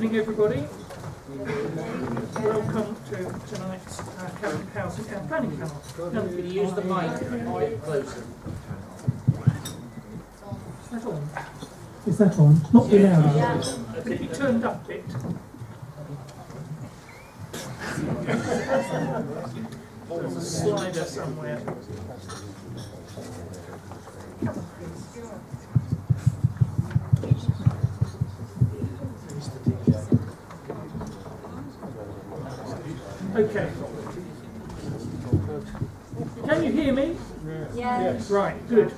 evening, everybody. Welcome to tonight's County Housing and Planning Panel. Can you use the mic a bit closer? Is that on? Is that on? Not too loud. Yeah. Could it be turned up a bit? There's a slider somewhere. Okay. Can you hear me? Yes. Right, good.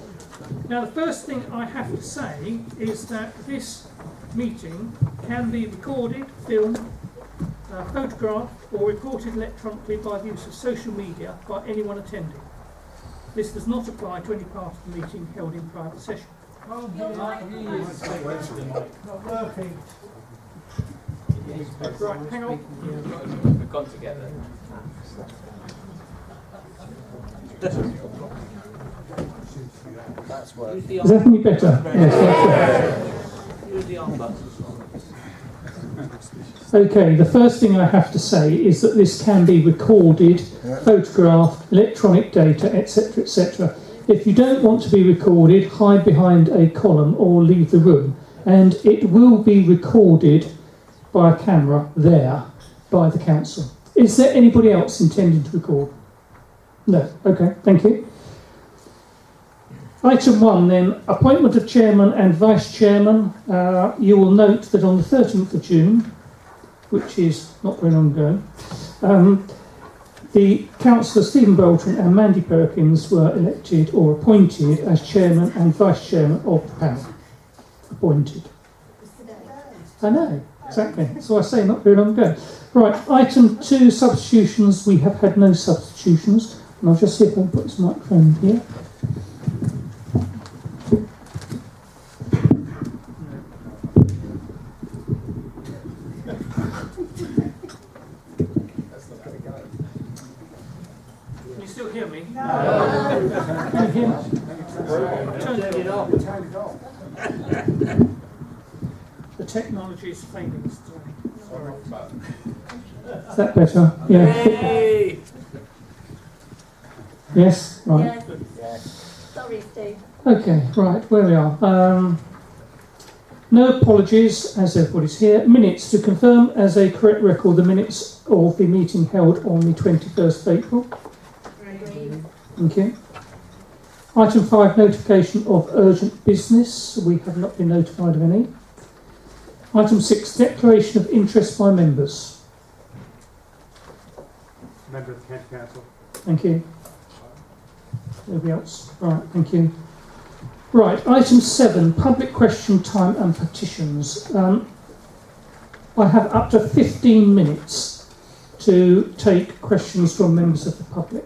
Now the first thing I have to say is that this meeting can be recorded, filmed, photographed or reported electronically by the use of social media by anyone attending. This does not apply to any part of the meeting held in private session. Not working. Right, hang on. We've gone together. That's work. Is that any better? Yes, Use the arm buttons. okay, the first thing I have to say is that this can be recorded, photographed, electronic data, etc., etc. If you don't want to be recorded, hide behind a column or leave the room. And it will be recorded by a camera there by the council. Is there anybody else intending to record? No. Okay, thank you. Item 1 then, appointment of chairman and vice chairman. You will note that on the 13th of June, which is not very long ago, the councillor Stephen Bolton and Mandy Perkins were elected or appointed as chairman and vice chairman of the panel. Appointed. I know, exactly. So I say not very long ago. Right, item 2, substitutions. We have had no substitutions. And I'll just see if I can put this microphone here. Can you still hear me? Can you hear me? Turn it off. The technology is failing us today. Sorry. Is that better? Yeah. Hey! Yes? Right. Yes. Sorry, Steve. Okay, right, where we are. No apologies, as everybody's here. Minutes to confirm as a correct record the minutes of the meeting held on the 21st of April. Thank you. Item 5, notification of urgent business. We have not been notified of any. Item 6, declaration of interest by members. Member of the County Council. Thank you. Nobody else? Right, thank you. Right, item 7, public question time and petitions. I have up to 15 minutes to take questions from members of the public.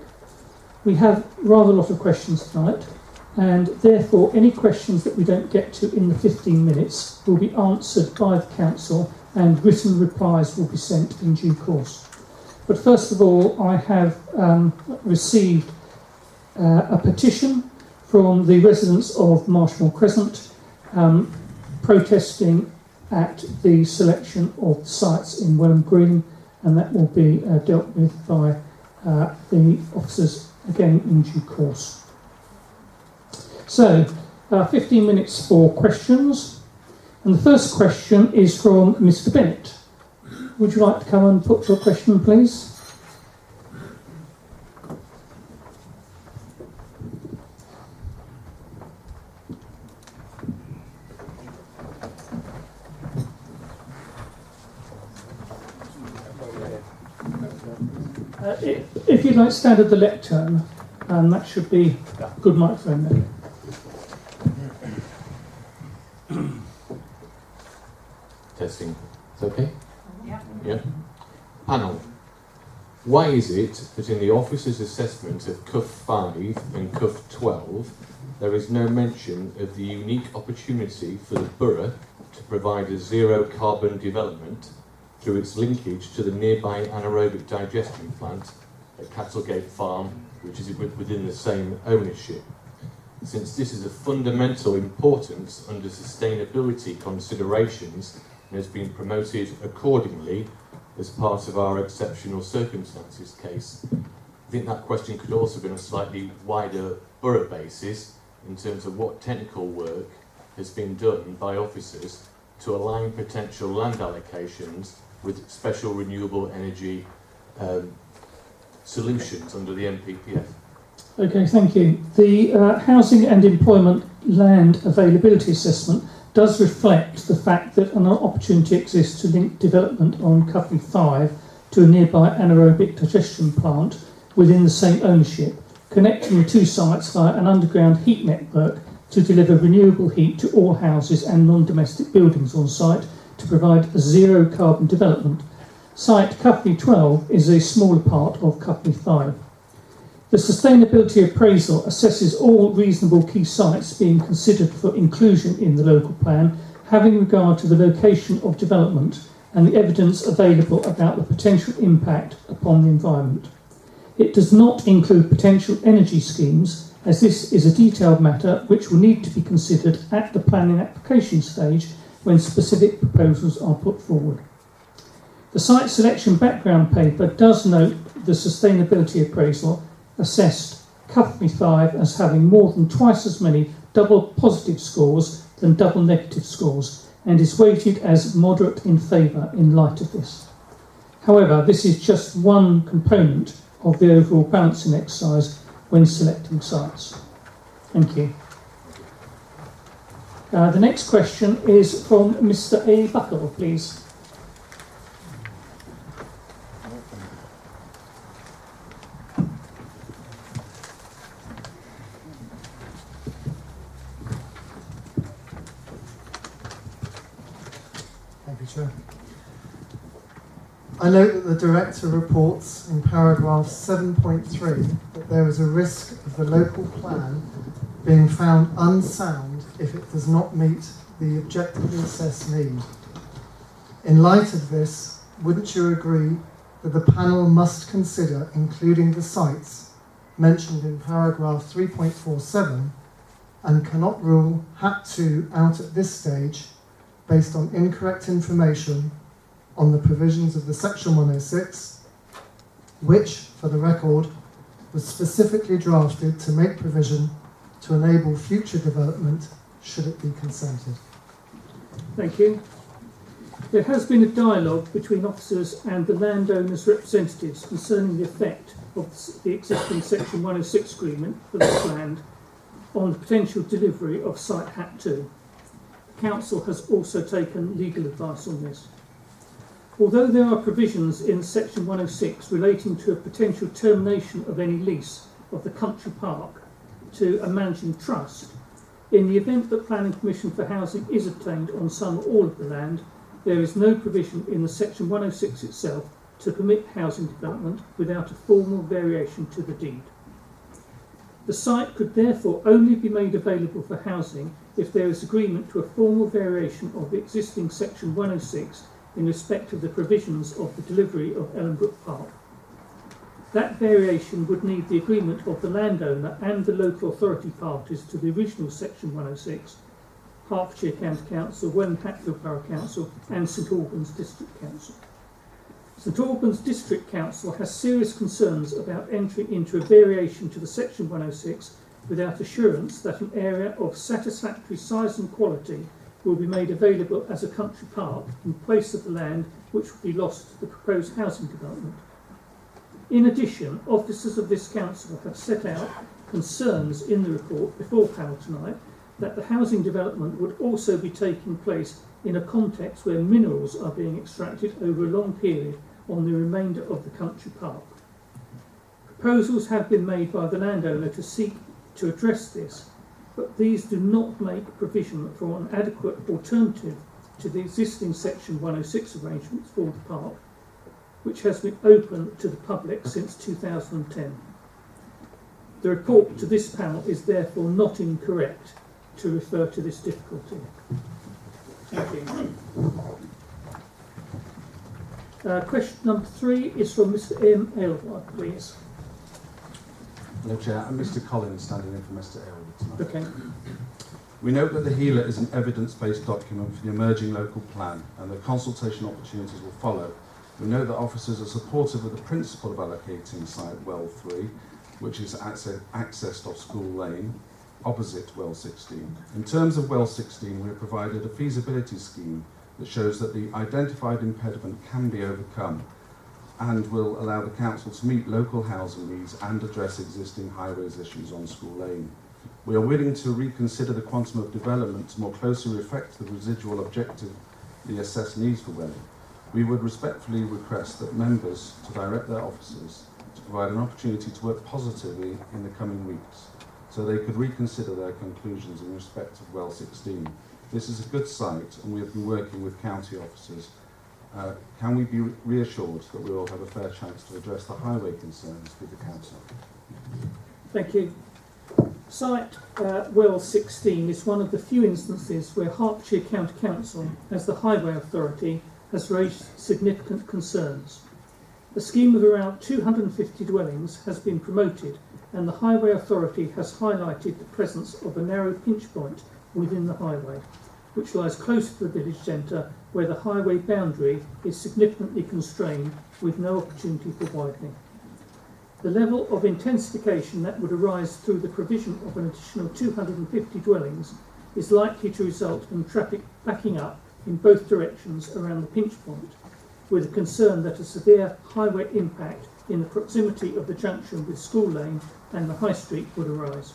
We have rather a lot of questions tonight, and therefore any questions that we don't get to in the 15 minutes will be answered by the council and written replies will be sent in due course. But first of all, I have received a petition from the residents of Marshmore Crescent protesting at the selection of sites in Welham Green, and that will be dealt with by the officers again in due course. So, 15 minutes for questions, and the first question is from Mr. Bennett. Would you like to come and put your question, please? If you'd like to stand at the lectern, that should be a good microphone there. Testing. It's okay? Yeah. Panel. Why is it that in the officer's assessment of CUF 5 and CUF 12 there is no mention of the unique opportunity for the borough to provide a zero carbon development through its linkage to the nearby anaerobic digestion plant at Cattlegate Farm, which is within the same ownership? Since this is of fundamental importance under sustainability considerations, and has been promoted accordingly as part of our exceptional circumstances case. I think that question could also have been on a slightly wider borough basis in terms of what technical work has been done by officers to align potential land allocations with special renewable energy solutions under the NPPF. Okay, thank you. The Housing and Employment Land Availability Assessment does reflect the fact that an opportunity exists to link development on Cuffley 5 to a nearby anaerobic digestion plant within the same ownership, connecting the two sites via an underground heat network to deliver renewable heat to all houses and non-domestic buildings on site to provide a zero carbon development. Site Cuffley 12 is a smaller part of Cuffley 5. The sustainability appraisal assesses all reasonable key sites being considered for inclusion in the local plan, having regard to the location of development and the evidence available about the potential impact upon the environment. It does not include potential energy schemes, as this is a detailed matter which will need to be considered at the planning application stage when specific proposals are put forward. The site selection background paper does note the sustainability appraisal assessed Cuffley 5 as having more than twice as many double positive scores than double negative scores and is weighted as moderate in favour in light of this. However, this is just one component of the overall balancing exercise when selecting sites. Thank you. The next question is from Mr. A. Buckle, please. Thank you, Chair. I note that the Director reports in paragraph 7.3 that there is a risk of the local plan being found unsound if it does not meet the objectively assessed need. In light of this, wouldn't you agree that the panel must consider including the sites mentioned in paragraph 3.47 and cannot rule HAT 2 out at this stage based on incorrect information on the provisions of the Section 106, which, for the record, was specifically drafted to make provision to enable future development should it be consented? Thank you. There has been a dialogue between officers and the landowners' representatives concerning the effect of the existing Section 106 agreement for this land on the potential delivery of site HAT 2. The Council has also taken legal advice on this. Although there are provisions in Section 106 relating to a potential termination of any lease of the country park to a managing trust, in the event that planning permission for housing is obtained on some or all of the land, there is no provision in the Section 106 itself to permit housing development without a formal variation to the deed. The site could therefore only be made available for housing if there is agreement to a formal variation of the existing Section 106 in respect of the provisions of the delivery of Ellenbrook Park. That variation would need the agreement of the landowner and the local authority parties to the original Section 106, Hertfordshire County Council, Welland Hatfield Borough Council and St Albans District Council. St Albans District Council has serious concerns about entry into a variation to the Section 106 without assurance that an area of satisfactory size and quality will be made available as a country park in place of the land which will be lost to the proposed housing development. In addition, officers of this council have set out concerns in the report before panel tonight that the housing development would also be taking place in a context where minerals are being extracted over a long period on the remainder of the country park. Proposals have been made by the landowner to seek to address this, but these do not make provision for an adequate alternative to the existing Section 106 arrangements for the park, which has been open to the public since 2010. The report to this panel is therefore not incorrect to refer to this difficulty. Thank you. Question number 3 is from Mr. M. Aylward, please. Hello, Chair. I'm Mr. Collins, standing in for Mr. Aylward tonight. Okay. We note that the HELA is an evidence-based document for the emerging local plan and that consultation opportunities will follow. We note that officers are supportive of the principle of allocating site well 3, which is accessed off School Lane, opposite well 16. In terms of well 16, we have provided a feasibility scheme that shows that the identified impediment can be overcome and will allow the council to meet local housing needs and address existing highways issues on School Lane. We are willing to reconsider the quantum of development to more closely reflect the residual objective the assessed needs for Welling. We would respectfully request that members to direct their officers to provide an opportunity to work positively in the coming weeks so they could reconsider their conclusions in respect of well 16. This is a good site and we have been working with county officers. Can we be reassured that we will have a fair chance to address the highway concerns with the council? Thank you. Site well 16 is one of the few instances where Hertfordshire County Council, as the highway authority, has raised significant concerns. A scheme of around 250 dwellings has been promoted and the highway authority has highlighted the presence of a narrow pinch point within the highway, which lies close to the village centre where the highway boundary is significantly constrained with no opportunity for widening. The level of intensification that would arise through the provision of an additional 250 dwellings is likely to result in traffic backing up in both directions around the pinch point, with a concern that a severe highway impact in the proximity of the junction with School Lane and the High Street would arise.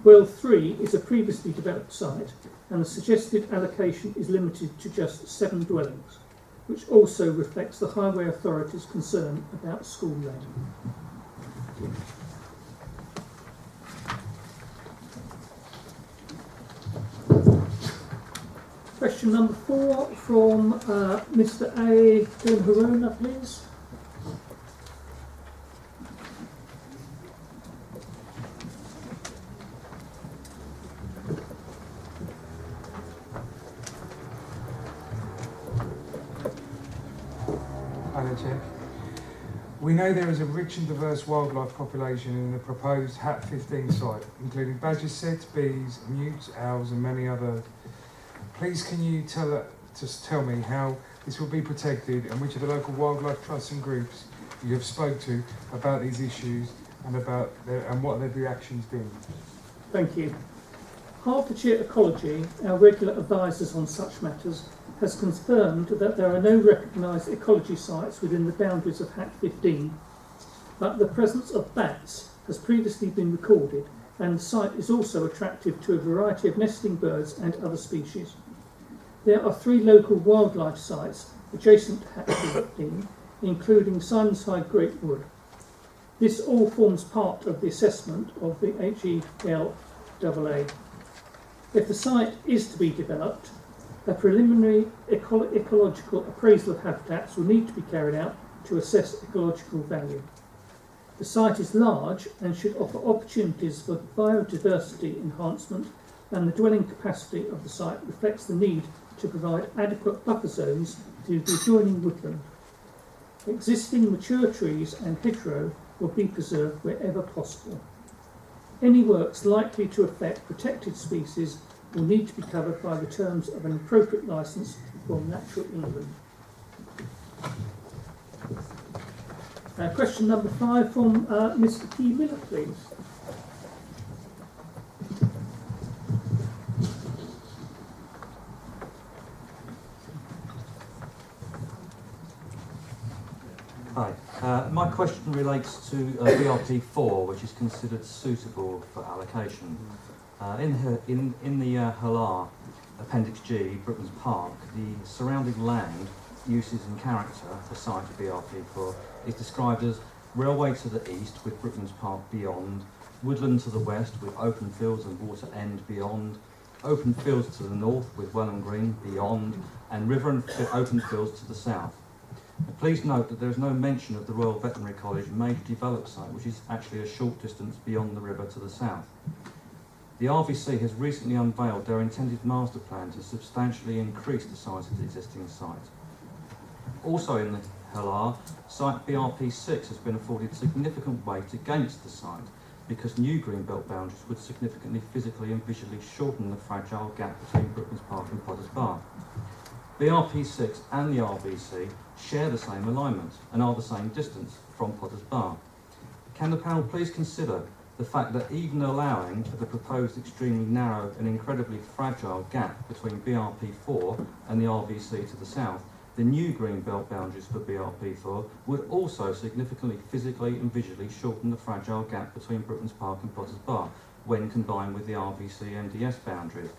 Well 3 is a previously developed site and the suggested allocation is limited to just 7 dwellings, which also reflects the highway authority's concern about School Lane. Question number 4 from Mr. A. Haruna, please. Hello, Chair. We know there is a rich and diverse wildlife population in the proposed HAT 15 site, including badgers, sets, bees, newts, owls and many other. Please can you tell me how this will be protected and which of the local wildlife trusts and groups you have spoke to about these issues and what their reactions been? Thank you. Hertfordshire Ecology, our regular advisors on such matters, has confirmed that there are no recognised ecology sites within the boundaries of HAT 15, but the presence of bats has previously been recorded and the site is also attractive to a variety of nesting birds and other species. There are 3 local wildlife sites adjacent to HAT 15, including Simonside Great Wood. This all forms part of the assessment of the HELAA. If the site is to be developed, a preliminary ecological appraisal of habitats will need to be carried out to assess ecological value. The site is large and should offer opportunities for biodiversity enhancement, and the dwelling capacity of the site reflects the need to provide adequate buffer zones to the adjoining woodland. Existing mature trees and hedgerow will be preserved wherever possible. Any works likely to affect protected species will need to be covered by the terms of an appropriate licence from Natural England. Question number 5 from Mr. P. Miller, please. Hi. My question relates to BRP 4, which is considered suitable for allocation. In the HELAA Appendix G, Brooklands Park, the surrounding land, uses and character, the site of BRP 4, is described as railway to the east with Brooklands Park beyond, woodland to the west with open fields and water end beyond, open fields to the north with Welland Green beyond, and river and open fields to the south. Please note that there is no mention of the Royal Veterinary College major developed site, which is actually a short distance beyond the river to the south. The RVC has recently unveiled their intended master plan to substantially increase the size of the existing site. Also in the HELAA, site BRP6 has been afforded significant weight against the site, because new greenbelt boundaries would significantly physically and visually shorten the fragile gap between Brooklands Park and Potters Bar. BRP6 and the RBC share the same alignment and are the same distance from Potters Bar. Can the panel please consider the fact that even allowing for the proposed extremely narrow and incredibly fragile gap between BRP4 and the RBC to the south, the new greenbelt boundaries for BRP4 would also significantly physically and visually shorten the fragile gap between Brooklands Park and Potters Bar when combined with the RBC MDS boundaries,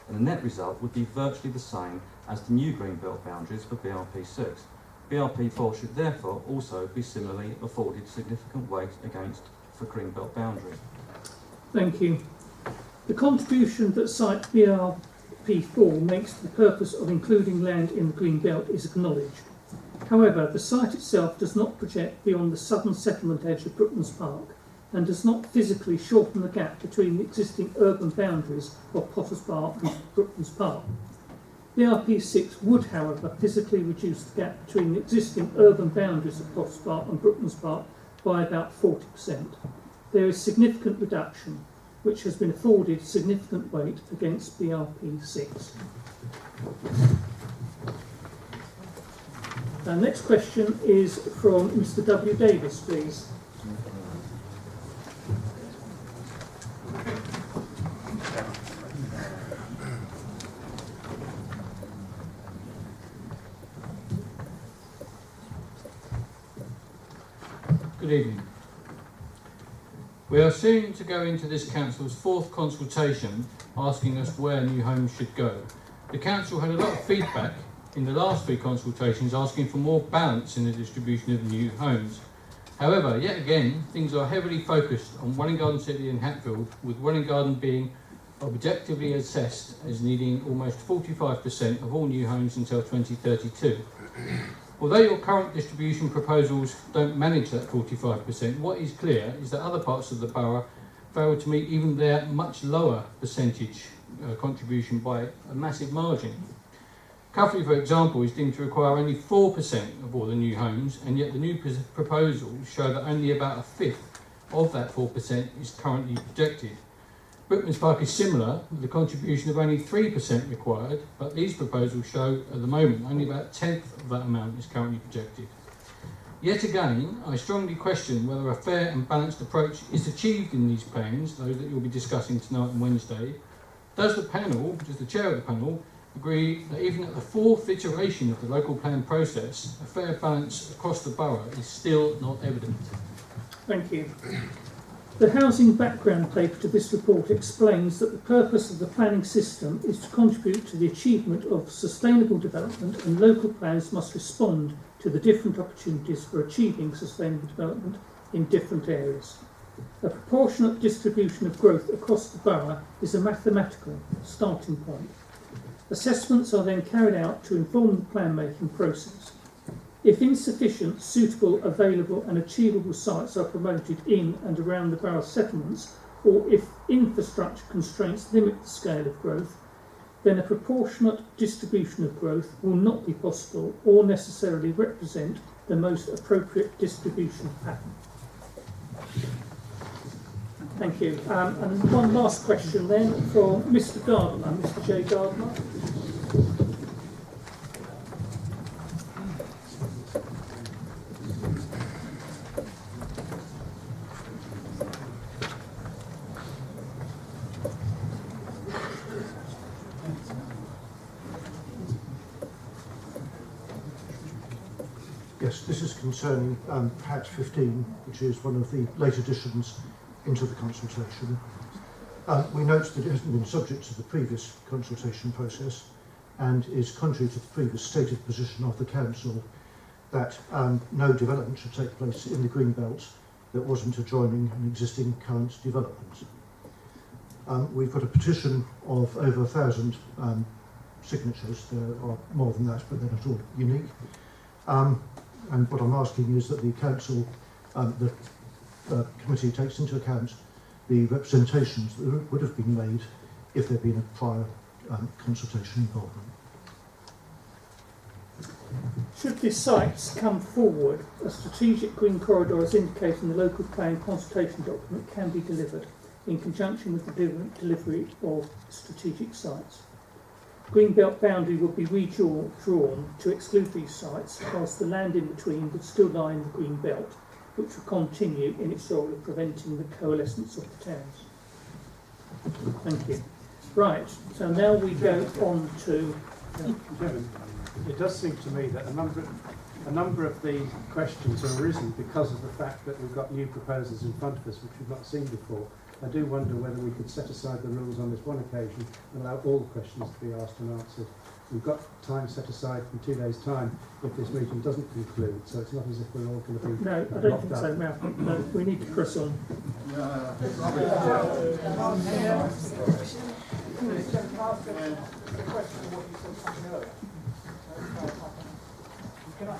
and the net result would be virtually the same as the new greenbelt boundaries for BRP6. BRP4 should therefore also be similarly afforded significant weight against for greenbelt boundaries. Thank you. The contribution that site BRP4 makes to the purpose of including land in the green belt is acknowledged. However, the site itself does not project beyond the southern settlement edge of Brooklands Park and does not physically shorten the gap between the existing urban boundaries of Potters Bar and Brooklands Park. BRP6 would, however, physically reduce the gap between the existing urban boundaries of Potters Bar and Brooklands Park by about 40%. There is significant reduction, which has been afforded significant weight against BRP6. Our next question is from Mr. W. Davis, please. Good evening. We are soon to go into this council's fourth consultation asking us where new homes should go. The council had a lot of feedback in the last three consultations asking for more balance in the distribution of new homes. However, yet again, things are heavily focused on Welwyn Garden City and Hatfield, with Welwyn Garden being objectively assessed as needing almost 45% of all new homes until 2032. Although your current distribution proposals don't manage that 45%, what is clear is that other parts of the borough fail to meet even their much lower percentage contribution by a massive margin. Cuffley, for example, is deemed to require only 4% of all the new homes, and yet the new proposals show that only about a fifth of that 4% is currently projected. Brooklands Park is similar, with a contribution of only 3% required, but these proposals show at the moment only about a tenth of that amount is currently projected. Yet again, I strongly question whether a fair and balanced approach is achieved in these plans, those that you'll be discussing tonight and Wednesday. Does the panel, does the chair of the panel, agree that even at the fourth iteration of the local plan process, a fair balance across the borough is still not evident? Thank you. The housing background paper to this report explains that the purpose of the planning system is to contribute to the achievement of sustainable development, and local plans must respond to the different opportunities for achieving sustainable development in different areas. A proportionate distribution of growth across the borough is a mathematical starting point. Assessments are then carried out to inform the plan-making process. If insufficient, suitable, available and achievable sites are promoted in and around the borough settlements, or if infrastructure constraints limit the scale of growth, then a proportionate distribution of growth will not be possible or necessarily represent the most appropriate distribution pattern. Thank you. And one last question then for Mr. Gardner, Mr. J. Gardner. Yes, this is concerning Hat 15, which is one of the late additions into the consultation. We note that it hasn't been subject to the previous consultation process and is contrary to the previous stated position of the council that no development should take place in the green belt that wasn't adjoining an existing current development. We've got a petition of over 1,000 signatures. There are more than that, but they're not all unique. And what I'm asking is that the council, the committee takes into account the representations that would have been made if there had been a prior consultation involvement. Should the sites come forward, a strategic green corridor as indicated in the local plan consultation document can be delivered in conjunction with the delivery of strategic sites. Green belt boundary would be redrawn to exclude these sites, whilst the land in between would still lie in the green belt, which would continue in its role of preventing the coalescence of the towns. Thank you. Right, so now we go on to... Chairman, it does seem to me that a number of the questions have arisen because of the fact that we've got new proposals in front of us which we've not seen before. I do wonder whether we could set aside the rules on this one occasion and allow all the questions to be asked and answered. We've got time set aside in 2 days' time if this meeting doesn't conclude, so it's not as if we're all going to be No, I don't think so, Malcolm. No, we need to press on.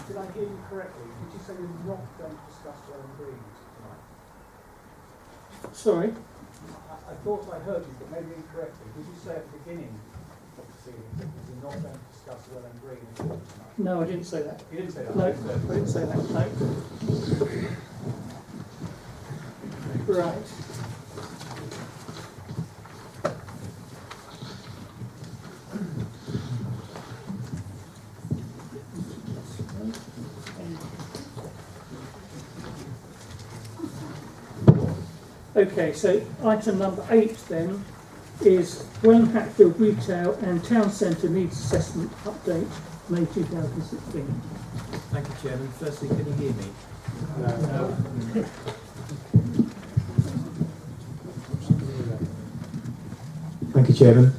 Did I hear you correctly? Did you say you're not going to discuss Welland Green tonight? Sorry? I thought I heard you, but maybe incorrectly. Did you say at the beginning of the proceedings that you're not going to discuss Welland Green tonight? No, I didn't say that. You didn't say that? No, I didn't say that. No. Right. Okay, so item number 8 then is Welland Hatfield Retail and Town Centre Needs Assessment Update, May 2016. Thank you, Chairman. Firstly, can you hear me? No. Thank you, Chairman.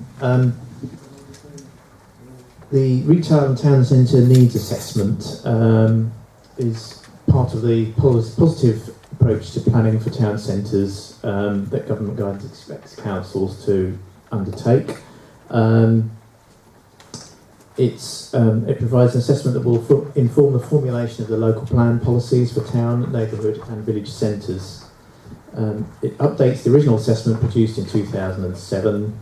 The Retail and Town Centre Needs Assessment is part of the positive approach to planning for town centres that government guidance expects councils to undertake. It provides an assessment that will inform the formulation of the local plan policies for town, neighbourhood and village centres. It updates the original assessment produced in 2007,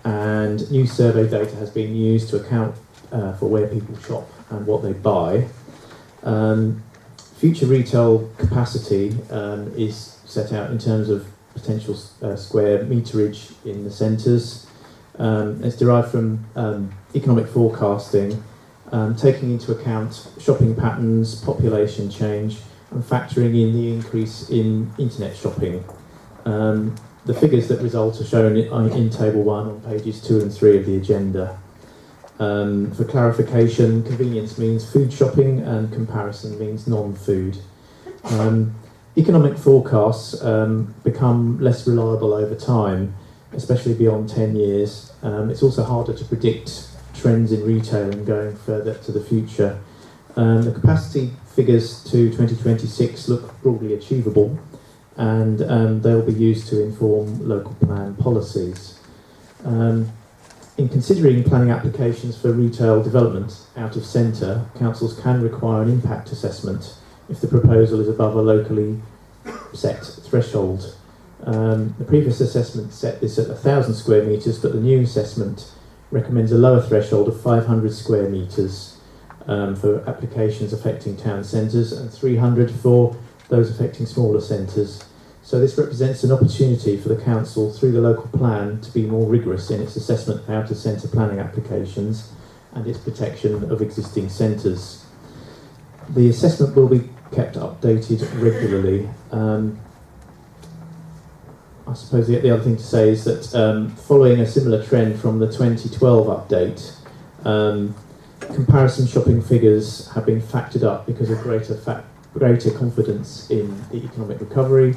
and new survey data has been used to account for where people shop and what they buy. Future retail capacity is set out in terms of potential square meterage in the centres. It's derived from economic forecasting, taking into account shopping patterns, population change, and factoring in the increase in internet shopping. The figures that result are shown in Table 1 on pages 2 and 3 of the agenda. For clarification, convenience means food shopping and comparison means non-food. Economic forecasts become less reliable over time, especially beyond 10 years. It's also harder to predict trends in retailing going further to the future. The capacity figures to 2026 look broadly achievable, and they'll be used to inform local plan policies. In considering planning applications for retail development out of centre, councils can require an impact assessment if the proposal is above a locally set threshold. The previous assessment set this at 1,000 square metres, but the new assessment recommends a lower threshold of 500 square metres for applications affecting town centres and 300 for those affecting smaller centres. So this represents an opportunity for the council through the local plan to be more rigorous in its assessment of out of centre planning applications and its protection of existing centres. The assessment will be kept updated regularly. I suppose the other thing to say is that following a similar trend from the 2012 update, comparison shopping figures have been factored up because of greater confidence in the economic recovery.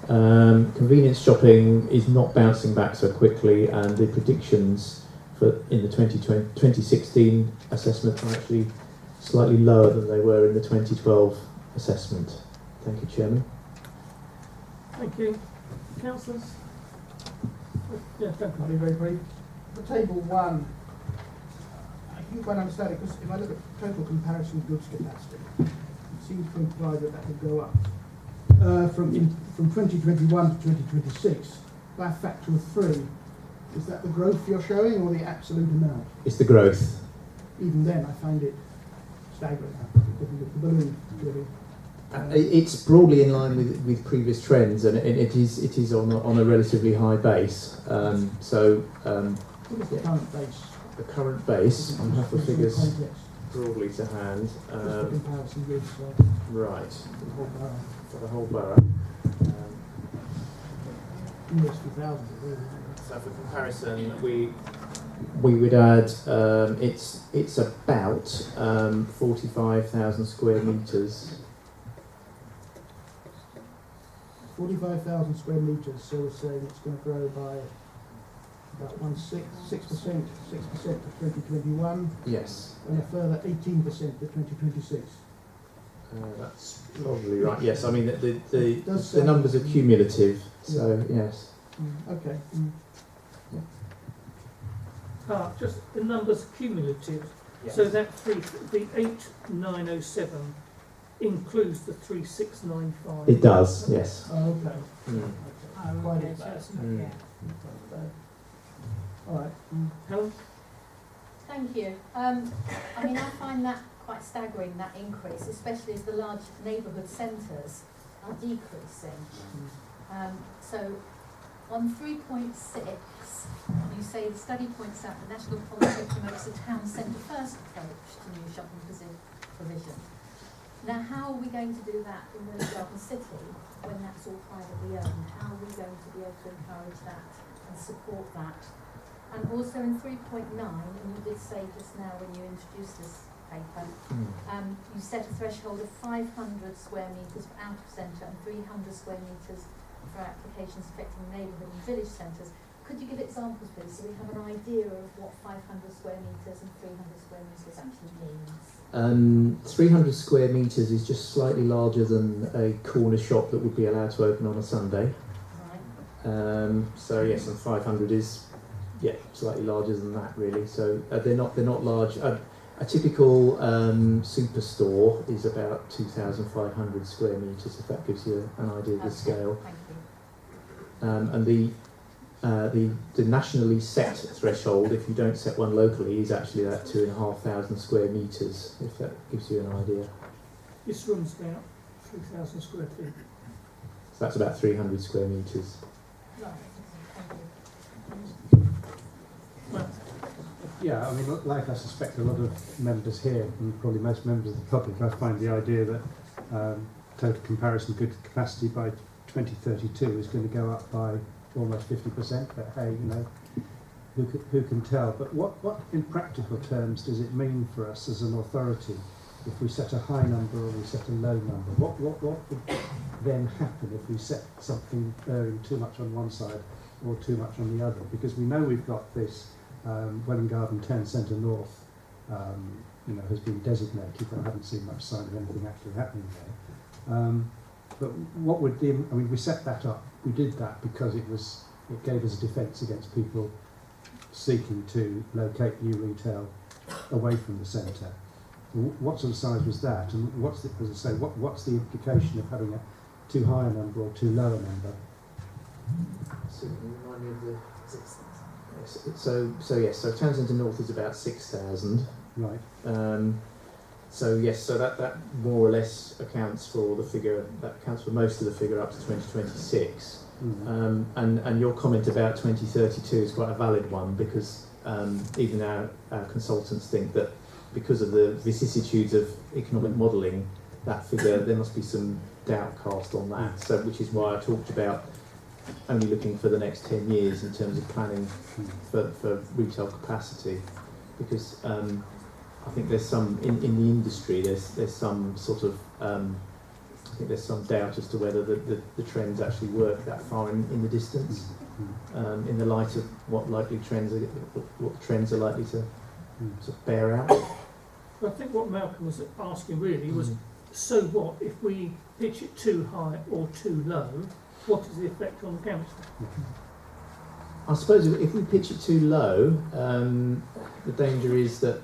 Convenience shopping is not bouncing back so quickly, and the predictions in the 2016 assessment are actually slightly lower than they were in the 2012 assessment. Thank you, Chairman. Thank you. Councillors? Yeah, thank I'll be very brief. For table 1, I think quite understand it, because if I look at total comparison goods capacity, it seems to imply that that will go up from 2021 to 2026 by a factor of 3. Is that the growth you're showing or the absolute amount? It's the growth. Even then, I find it staggering because of the balloon really. It's broadly in line with previous trends, and it is on a relatively high base. What is the current base? The current base, I have the It's more figures complex. broadly to hand. Just for comparison with Right, the whole borough. for the whole borough. Almost 2,000, really. So for comparison, we would add it's about 45,000 square metres. 45,000 square metres, so we're saying it's going to grow by about 6% to 2021. Yes. And a further 18% to 2026. That's probably right. Yes, I mean the Does numbers are cumulative, so yes. Okay. Just the numbers cumulative. Yeah. So that the 8907 includes the 3695. It does, yes. Oh, okay. Mm. Quite a bit. All right. Helen? Thank you. I mean, I find that quite staggering, that increase, especially as the large neighbourhood centres are decreasing. So on 3.6, you say the study points out the national policy promotes a town centre first approach to new shopping provision. Now, how are we going to do that in Village Garden City when that's all privately owned? How are we going to be able to encourage that and support that? And also in 3.9, and you did say just now when you introduced this paper, you set a threshold of 500 square metres for out of centre and 300 square metres for applications affecting neighbourhood and village centres. Could you give examples, please, so we have an idea of what 500 square metres and 300 square metres actually means? 300 square metres is just slightly larger than a corner shop that would be allowed to open on a Sunday. Right. So yes, and 500 is slightly larger than that really. So they're not large. A typical superstore is about 2,500 square metres, if that gives you an idea of the scale. Thank you. And the nationally set threshold, if you don't set one locally, is actually that 2,500 square metres, if that gives you an idea. This room's about 3,000 square feet. So that's about 300 square metres. Right. Thank you. Yeah, I mean, like I suspect a lot of members here, and probably most members of the public, I find the idea that total comparison good capacity by 2032 is going to go up by almost 50%, but hey, you know, who can tell? But what in practical terms does it mean for us as an authority if we set a high number or we set a low number? What would then happen if we set something erring too much on one side or too much on the other? Because we know we've got this Welwyn Garden Town Centre North, has been designated, but I haven't seen much sign of anything actually happening there. But what would we set that up. We did that because it gave us a defence against people seeking to locate new retail away from the centre. What sort of size was that? And what's the implication of having a too high a number or too low a number? So remind me of the 6,000. So Town Centre North is about 6,000. Right. So that more or less accounts for the figure. That accounts for most of the figure up to 2026. And your comment about 2032 is quite a valid one, because even our consultants think that because of the vicissitudes of economic modelling, that figure, there must be some doubt cast on that. So which is why I talked about only looking for the next 10 years in terms of planning for retail capacity, because I think there's some in the industry. There's some sort of I think there's some doubt as to whether the trends actually work that far in the distance, in the light of what trends are likely to sort of bear out. Well, I think what Malcolm was asking really was, so what if we pitch it too high or too low? What is the effect on the council? I suppose if we pitch it too low, the danger is that,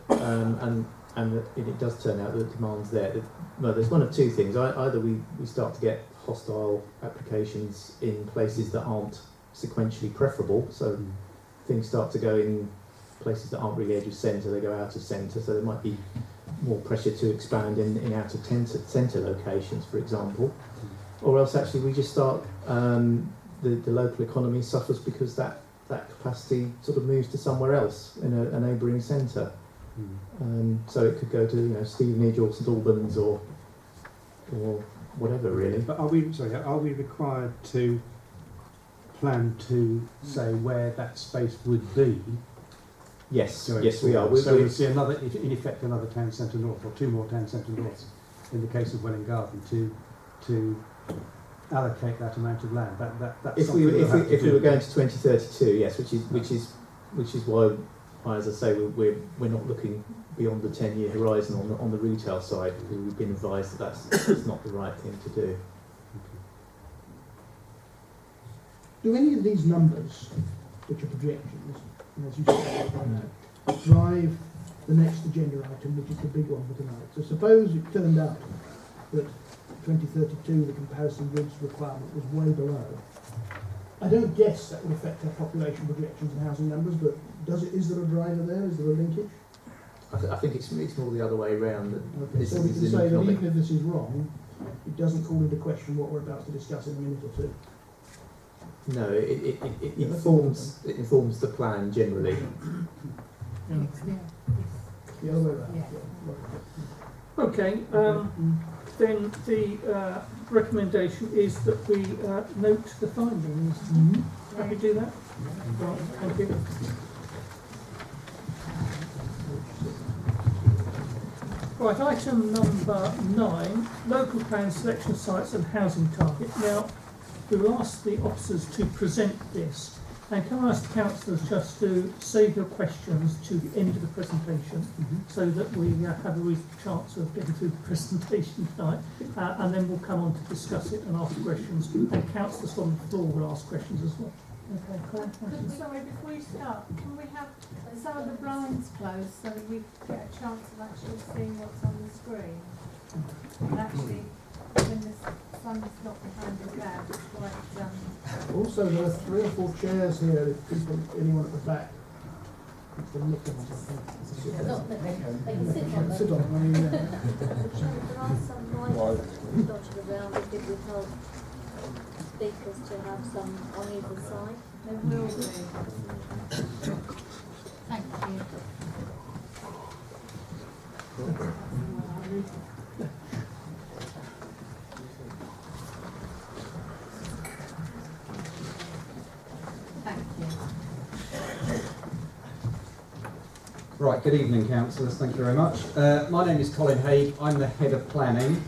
and it does turn out that the demand's there. Well, there's one of two things. Either we start to get hostile applications in places that aren't sequentially preferable, so things start to go in places that aren't really edge of centre, they go out of centre, so there might be more pressure to expand in outer centre locations, for example, or else actually we just start the local economy suffers because that capacity sort of moves to somewhere else in a neighbouring centre. So it could go to Stevenage or St Albans or whatever really. But are we required to plan to say where that space would be? Yes, going yes we are. forward? So we'll see in effect another town centre north, or two more town centre norths in the case of Welwyn Garden to allocate that amount of land. That's if we were going to 2032, yes, which is why, as I say, we're not looking beyond the 10-year horizon on the retail side, because we've been advised that that's not the right thing to do. Do any of these numbers, which are projections, and as you said right now, drive the next agenda item, which is the big one for tonight? So suppose it turned out that 2032, the comparison goods requirement was way below. I don't guess that would affect our population projections and housing numbers, but is there a driver there? Is there a linkage? I think it's more the other way around. Okay, so we can say that even if this is wrong, it doesn't call into question what we're about to discuss in a minute or two. No, it informs the plan generally. The other way around. Okay, then the recommendation is that we note the findings. Happy to do that? Right, thank you. Right, item number 9, local plan selection sites and housing target. Now, we will ask the officers to present this, and can I ask the councillors just to save your questions to the end of the presentation, so that we have a reasonable chance of getting through the presentation tonight, and then we'll come on to discuss it and ask questions, and councillors from the floor will ask questions as well. Okay, Claire, sorry, before you start, can we have some of the blinds closed so that we get a chance of actually seeing what's on the screen? And actually, when the sun's not behind the cloud, it's quite... Also, there are 3 or 4 chairs here, if anyone at the back wants to look at something. They can sit on them. Sit on them, I mean, yeah. There are some mics dotted around. We could withhold speakers to have some on either side. There will be. Thank you. Thank you. Right, good evening councillors, thank you very much. My name is Colin Haig, I'm the Head of Planning.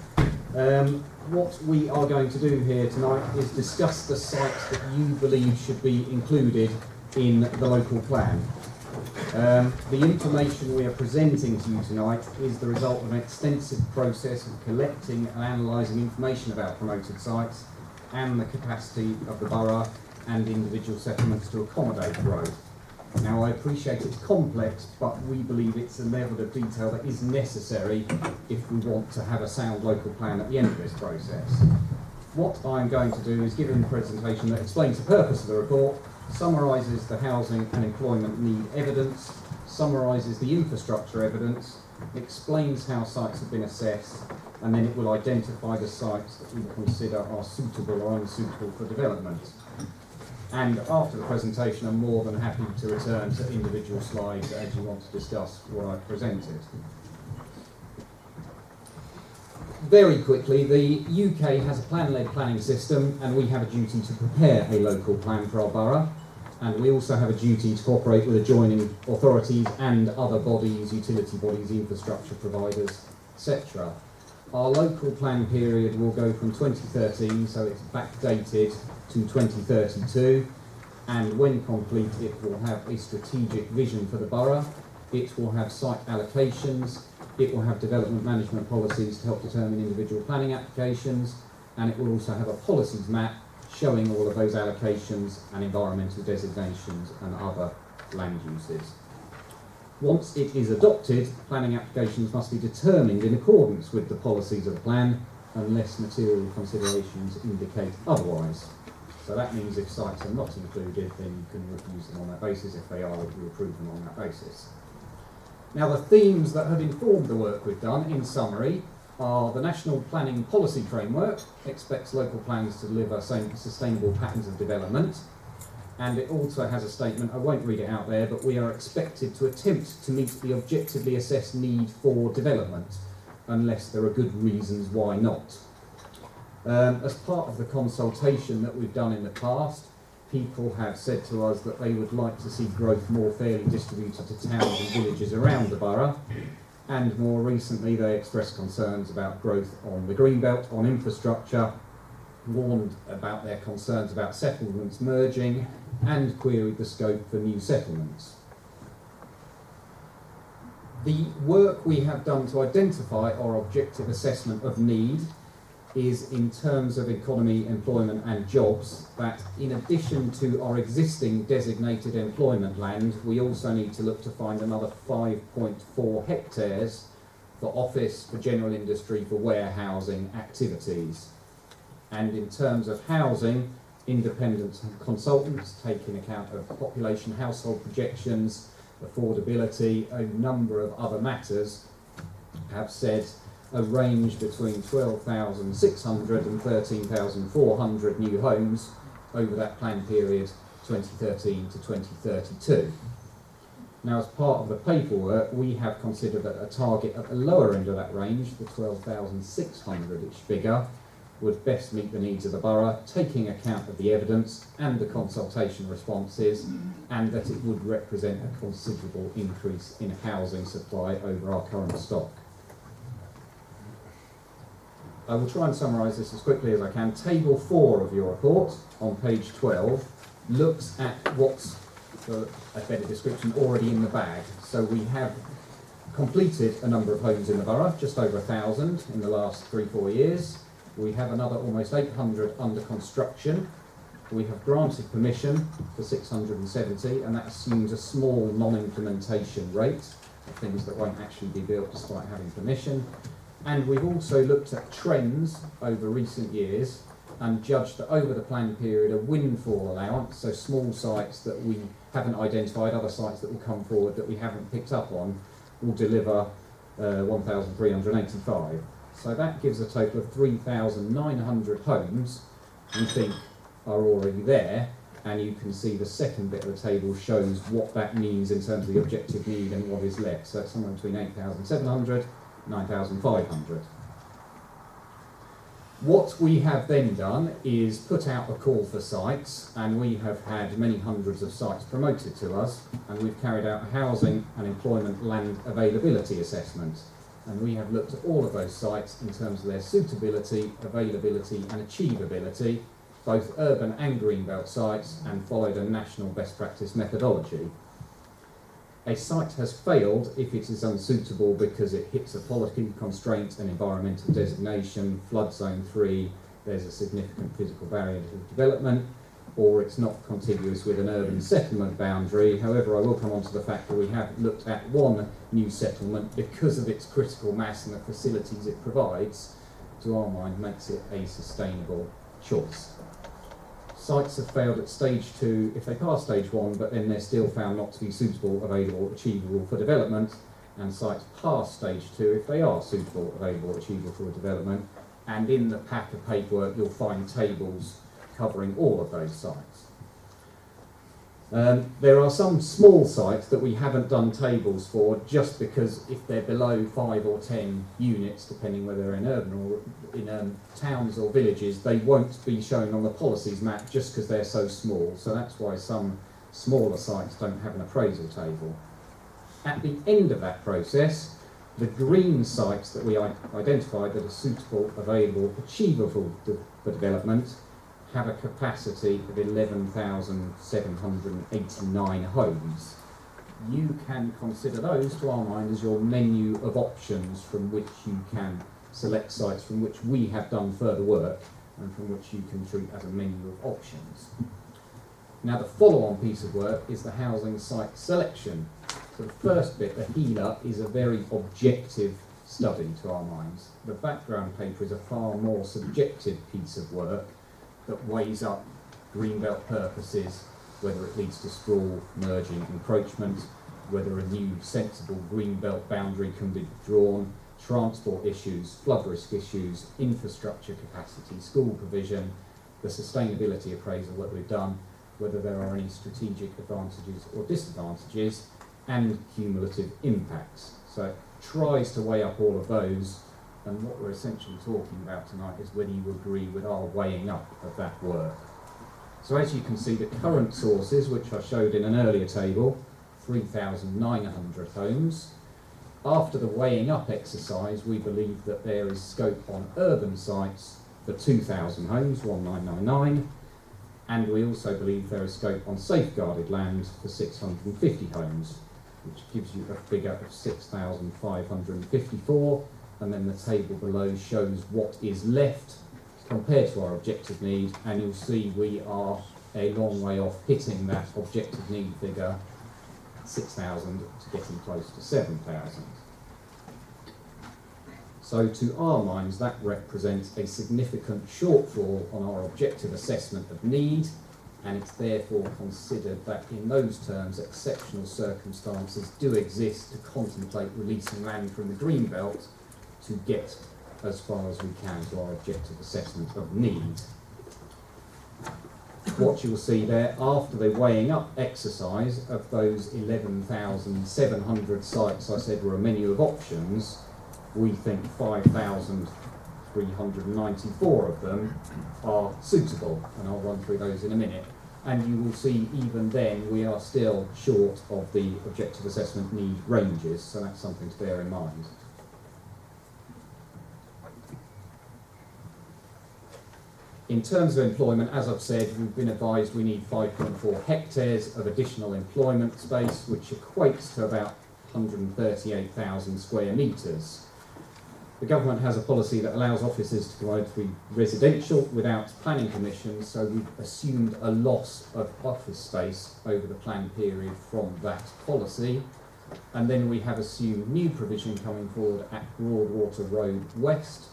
What we are going to do here tonight is discuss the sites that you believe should be included in the local plan. The information we are presenting to you tonight is the result of an extensive process of collecting and analysing information about promoted sites and the capacity of the borough and individual settlements to accommodate growth. Now, I appreciate it's complex, but we believe it's a level of detail that is necessary if we want to have a sound local plan at the end of this process. What I'm going to do is give a presentation that explains the purpose of the report, summarises the housing and employment need evidence, summarises the infrastructure evidence, explains how sites have been assessed, and then it will identify the sites that we consider are suitable or unsuitable for development. And after the presentation, I'm more than happy to return to individual slides as you want to discuss what I've presented. Very quickly, the UK has a plan-led planning system, and we have a duty to prepare a local plan for our borough. And we also have a duty to cooperate with adjoining authorities and other bodies, utility bodies, infrastructure providers, etc. Our local plan period will go from 2013, so it's backdated, to 2032, and when complete it will have a strategic vision for the borough, it will have site allocations, it will have development management policies to help determine individual planning applications, and it will also have a policies map showing all of those allocations and environmental designations and other land uses. Once it is adopted, planning applications must be determined in accordance with the policies of the plan, unless material considerations indicate otherwise. So that means if sites are not included, then you can refuse them on that basis. If they are, you approve them on that basis. Now, the themes that have informed the work we've done, in summary, are the National Planning Policy Framework expects local plans to deliver sustainable patterns of development, and it also has a statement, I won't read it out there, but we are expected to attempt to meet the objectively assessed need for development, unless there are good reasons why not. As part of the consultation that we've done in the past, people have said to us that they would like to see growth more fairly distributed to towns and villages around the borough, and more recently they expressed concerns about growth on the Greenbelt, on infrastructure, warned about their concerns about settlements merging, and queried the scope for new settlements. The work we have done to identify our objective assessment of need is in terms of economy, employment and jobs, that in addition to our existing designated employment land, we also need to look to find another 5.4 hectares for office, for general industry, for warehousing activities. And in terms of housing, independent consultants, taking account of population, household projections, affordability, a number of other matters, have said a range between 12,600 and 13,400 new homes over that plan period 2013 to 2032. Now, as part of the paperwork, we have considered that a target at the lower end of that range, the 12,600-ish figure, would best meet the needs of the borough, taking account of the evidence and the consultation responses, and that it would represent a considerable increase in housing supply over our current stock. I will try and summarise this as quickly as I can. Table 4 of your report, on page 12, looks at what's, for a better description, already in the bag. So we have completed a number of homes in the borough, just over 1,000 in the last 3-4 years. We have another almost 800 under construction. We have granted permission for 670, and that assumes a small non-implementation rate of things that won't actually be built despite having permission. And we've also looked at trends over recent years and judged that over the plan period a windfall allowance, so small sites that we haven't identified, other sites that will come forward that we haven't picked up on, will deliver 1,385. So that gives a total of 3,900 homes we think are already there, and you can see the second bit of the table shows what that means in terms of the objective need and what is left. So it's somewhere between 8,700 9,500. What we have then done is put out a call for sites, and we have had many hundreds of sites promoted to us, and we've carried out a housing and employment land availability assessment, and we have looked at all of those sites in terms of their suitability, availability and achievability, both urban and greenbelt sites, and followed a national best practice methodology. A site has failed if it is unsuitable because it hits a policy constraint, an environmental designation, flood zone 3, there's a significant physical barrier to development, or it's not contiguous with an urban settlement boundary. However, I will come on to the fact that we have looked at one new settlement because of its critical mass and the facilities it provides, to our mind makes it a sustainable choice. Sites have failed at stage 2 if they pass stage 1, but then they're still found not to be suitable, available, achievable for development, and sites pass stage 2 if they are suitable, available, achievable for development. And in the pack of paperwork you'll find tables covering all of those sites. There are some small sites that we haven't done tables for just because if they're below 5 or 10 units, depending whether they're in urban or in towns or villages, they won't be shown on the policies map just because they're so small. So that's why some smaller sites don't have an appraisal table. At the end of that process, the green sites that we identified that are suitable, available, achievable for development have a capacity of 11,789 homes. You can consider those, to our mind, as your menu of options from which you can select sites from which we have done further work and from which you can treat as a menu of options. Now, the follow-on piece of work is the housing site selection. So the first bit, the HELA, is a very objective study to our minds. The background paper is a far more subjective piece of work that weighs up greenbelt purposes, whether it leads to sprawl, merging, encroachment, whether a new sensible green belt boundary can be drawn, transport issues, flood risk issues, infrastructure capacity, school provision, the sustainability appraisal that we've done, whether there are any strategic advantages or disadvantages, and cumulative impacts. So it tries to weigh up all of those, and what we're essentially talking about tonight is whether you agree with our weighing up of that work. So as you can see, the current sources, which I showed in an earlier table, 3,900 homes. After the weighing up exercise, we believe that there is scope on urban sites for 2,000 homes, 1999, and we also believe there is scope on safeguarded land for 650 homes, which gives you a figure of 6,554, and then the table below shows what is left compared to our objective need, and you'll see we are a long way off hitting that objective need figure, 6,000 to getting close to 7,000. So to our minds, that represents a significant shortfall on our objective assessment of need, and it's therefore considered that in those terms exceptional circumstances do exist to contemplate releasing land from the Greenbelt to get as far as we can to our objective assessment of need. What you'll see there, after the weighing up exercise of those 11,700 sites I said were a menu of options, we think 5,394 of them are suitable, and I'll run through those in a minute. And you will see even then we are still short of the objective assessment need ranges, so that's something to bear in mind. In terms of employment, as I've said, we've been advised we need 5.4 hectares of additional employment space, which equates to about 138,000 square metres. The government has a policy that allows offices to go to be residential without planning permission, so we've assumed a loss of office space over the plan period from that policy. And then we have assumed new provision coming forward at Broadwater Road West,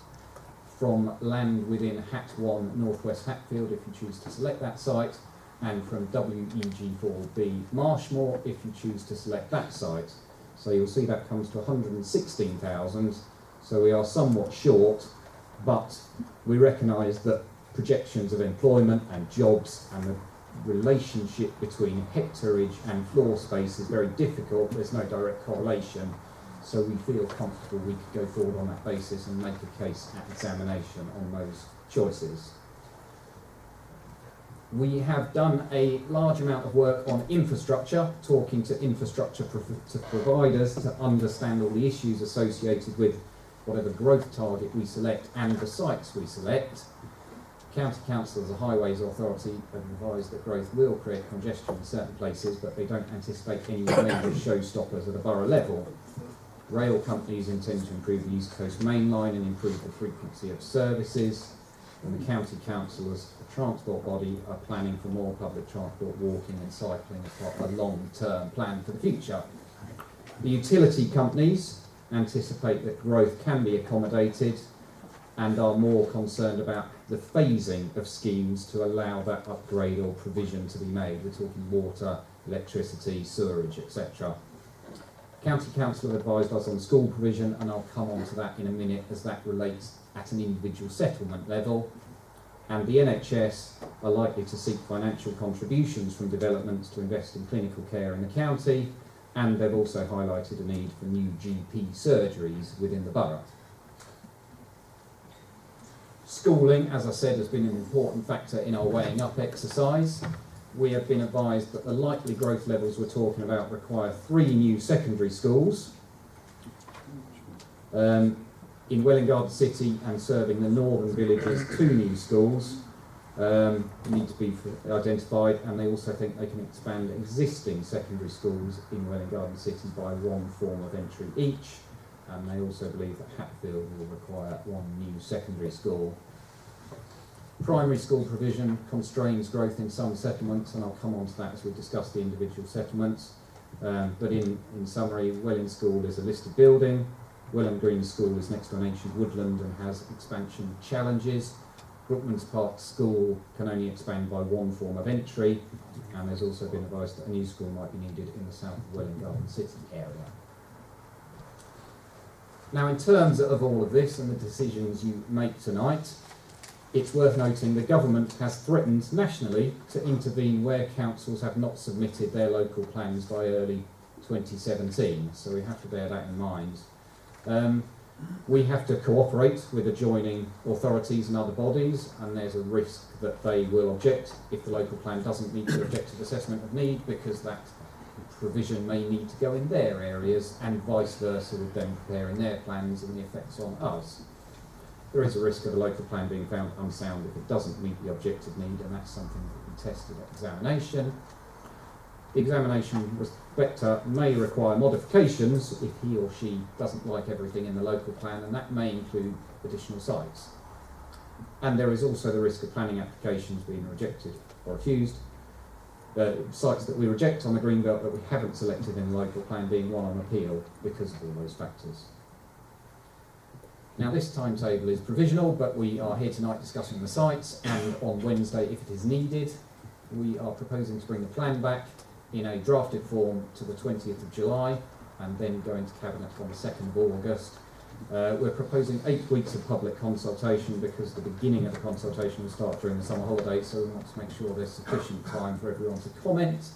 from land within Hat 1 Northwest Hatfield if you choose to select that site, and from WEG4B Marshmore if you choose to select that site. So you'll see that comes to 116,000, so we are somewhat short, but we recognise that projections of employment and jobs and the relationship between hectareage and floor space is very difficult. There's no direct correlation. So we feel comfortable we could go forward on that basis and make a case at examination on those choices. We have done a large amount of work on infrastructure, talking to infrastructure providers to understand all the issues associated with whatever growth target we select and the sites we select. County Council as a highways authority have advised that growth will create congestion in certain places, but they don't anticipate any major showstoppers at a borough level. Rail companies intend to improve the East Coast Main Line and improve the frequency of services, and the County Council as a transport body are planning for more public transport, walking and cycling as part of a long-term plan for the future. The utility companies anticipate that growth can be accommodated and are more concerned about the phasing of schemes to allow that upgrade or provision to be made. We're talking water, electricity, sewerage, etc. County Council have advised us on school provision, and I'll come on to that in a minute as that relates at an individual settlement level. And the NHS are likely to seek financial contributions from developments to invest in clinical care in the county, and they've also highlighted a need for new GP surgeries within the borough. Schooling, as I said, has been an important factor in our weighing up exercise. We have been advised that the likely growth levels we're talking about require 3 new secondary schools in Welwyn Garden City, and serving the northern villages 2 new schools need to be identified, and they also think they can expand existing secondary schools in Welwyn Garden City by 1 form of entry each, and they also believe that Hatfield will require 1 new secondary school. Primary school provision constrains growth in some settlements, and I'll come on to that as we discuss the individual settlements. But in summary, Welwyn School is a listed building. Welwyn Green School is next to an ancient woodland and has expansion challenges. Brookman's Park School can only expand by one form of entry, and there's also been advice that a new school might be needed in the south of Welwyn Garden City area. Now, in terms of all of this and the decisions you make tonight, it's worth noting the government has threatened nationally to intervene where councils have not submitted their local plans by early 2017, so we have to bear that in mind. We have to cooperate with adjoining authorities and other bodies, and there's a risk that they will object if the local plan doesn't meet the objective assessment of need, because that provision may need to go in their areas, and vice versa with them preparing their plans and the effects on us. There is a risk of a local plan being found unsound if it doesn't meet the objective need, and that's something that will be tested at examination. The examination inspector may require modifications if he or she doesn't like everything in the local plan, and that may include additional sites. And there is also the risk of planning applications being rejected or refused. Sites that we reject on the Greenbelt that we haven't selected in the local plan being one on appeal because of all those factors. Now, this timetable is provisional, but we are here tonight discussing the sites, and on Wednesday, if it is needed, we are proposing to bring the plan back in a drafted form to the 20th of July and then go into Cabinet on the 2nd of August. We're proposing 8 weeks of public consultation because the beginning of the consultation will start during the summer holidays, so we want to make sure there's sufficient time for everyone to comment,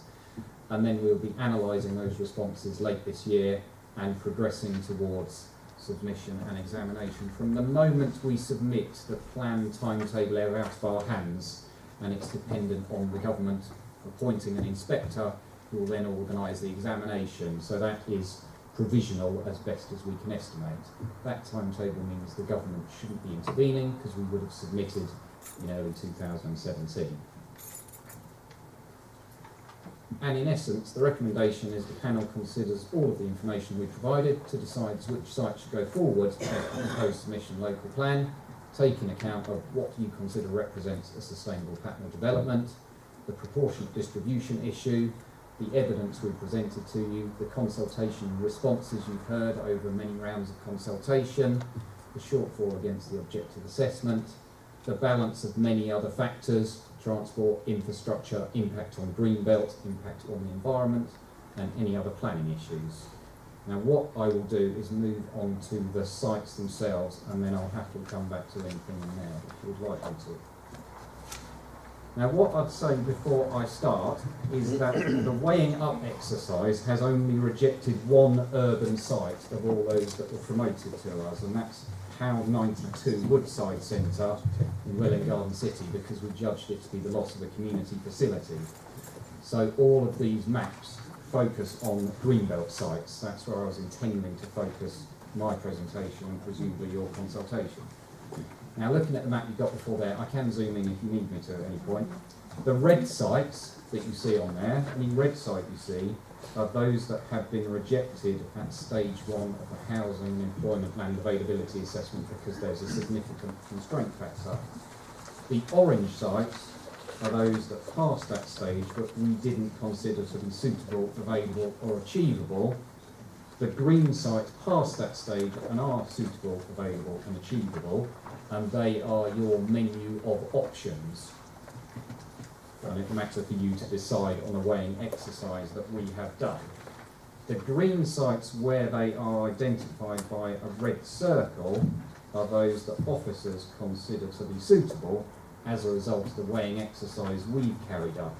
and then we'll be analysing those responses late this year and progressing towards submission and examination. From the moment we submit, the plan timetable are out of our hands, and it's dependent on the government appointing an inspector who will then organise the examination. So that is provisional as best as we can estimate. That timetable means the government shouldn't be intervening because we would have submitted in early 2017. And in essence, the recommendation is the panel considers all of the information we provided to decide which site should go forward as the proposed submission local plan, taking account of what you consider represents a sustainable pattern of development, the proportionate distribution issue, the evidence we presented to you, the consultation responses you've heard over many rounds of consultation, the shortfall against the objective assessment, the balance of many other factors, transport, infrastructure, impact on Greenbelt, impact on the environment, and any other planning issues. Now, what I will do is move on to the sites themselves, and then I'll happily come back to anything in there if you would like me to. Now, what I'd say before I start is that the weighing up exercise has only rejected one urban site of all those that were promoted to us, and that's Howe 92 Woodside Centre in Welwyn Garden City, because we judged it to be the loss of a community facility. So all of these maps focus on Greenbelt sites. That's where I was intending to focus my presentation and presumably your consultation. Now, looking at the map you've got before there, I can zoom in if you need me to at any point. The red sites that you see on there, any red site you see, are those that have been rejected at stage 1 of the housing and employment land availability assessment because there's a significant constraint factor. The orange sites are those that passed that stage but we didn't consider to be suitable, available or achievable. The green sites passed that stage and are suitable, available and achievable, and they are your menu of options. And it matters for you to decide on a weighing exercise that we have done. The green sites where they are identified by a red circle are those that officers consider to be suitable as a result of the weighing exercise we've carried out.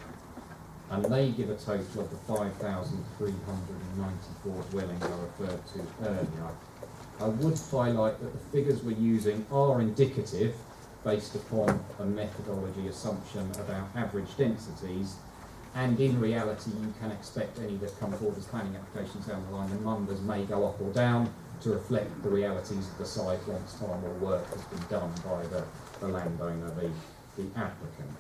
And they give a total of the 5,394 dwellings I referred to earlier. I would highlight that the figures we're using are indicative based upon a methodology assumption about average densities, and in reality you can expect any that come forward as planning applications down the line, the numbers may go up or down to reflect the realities of the site once far more work has been done by the landowner, the applicant.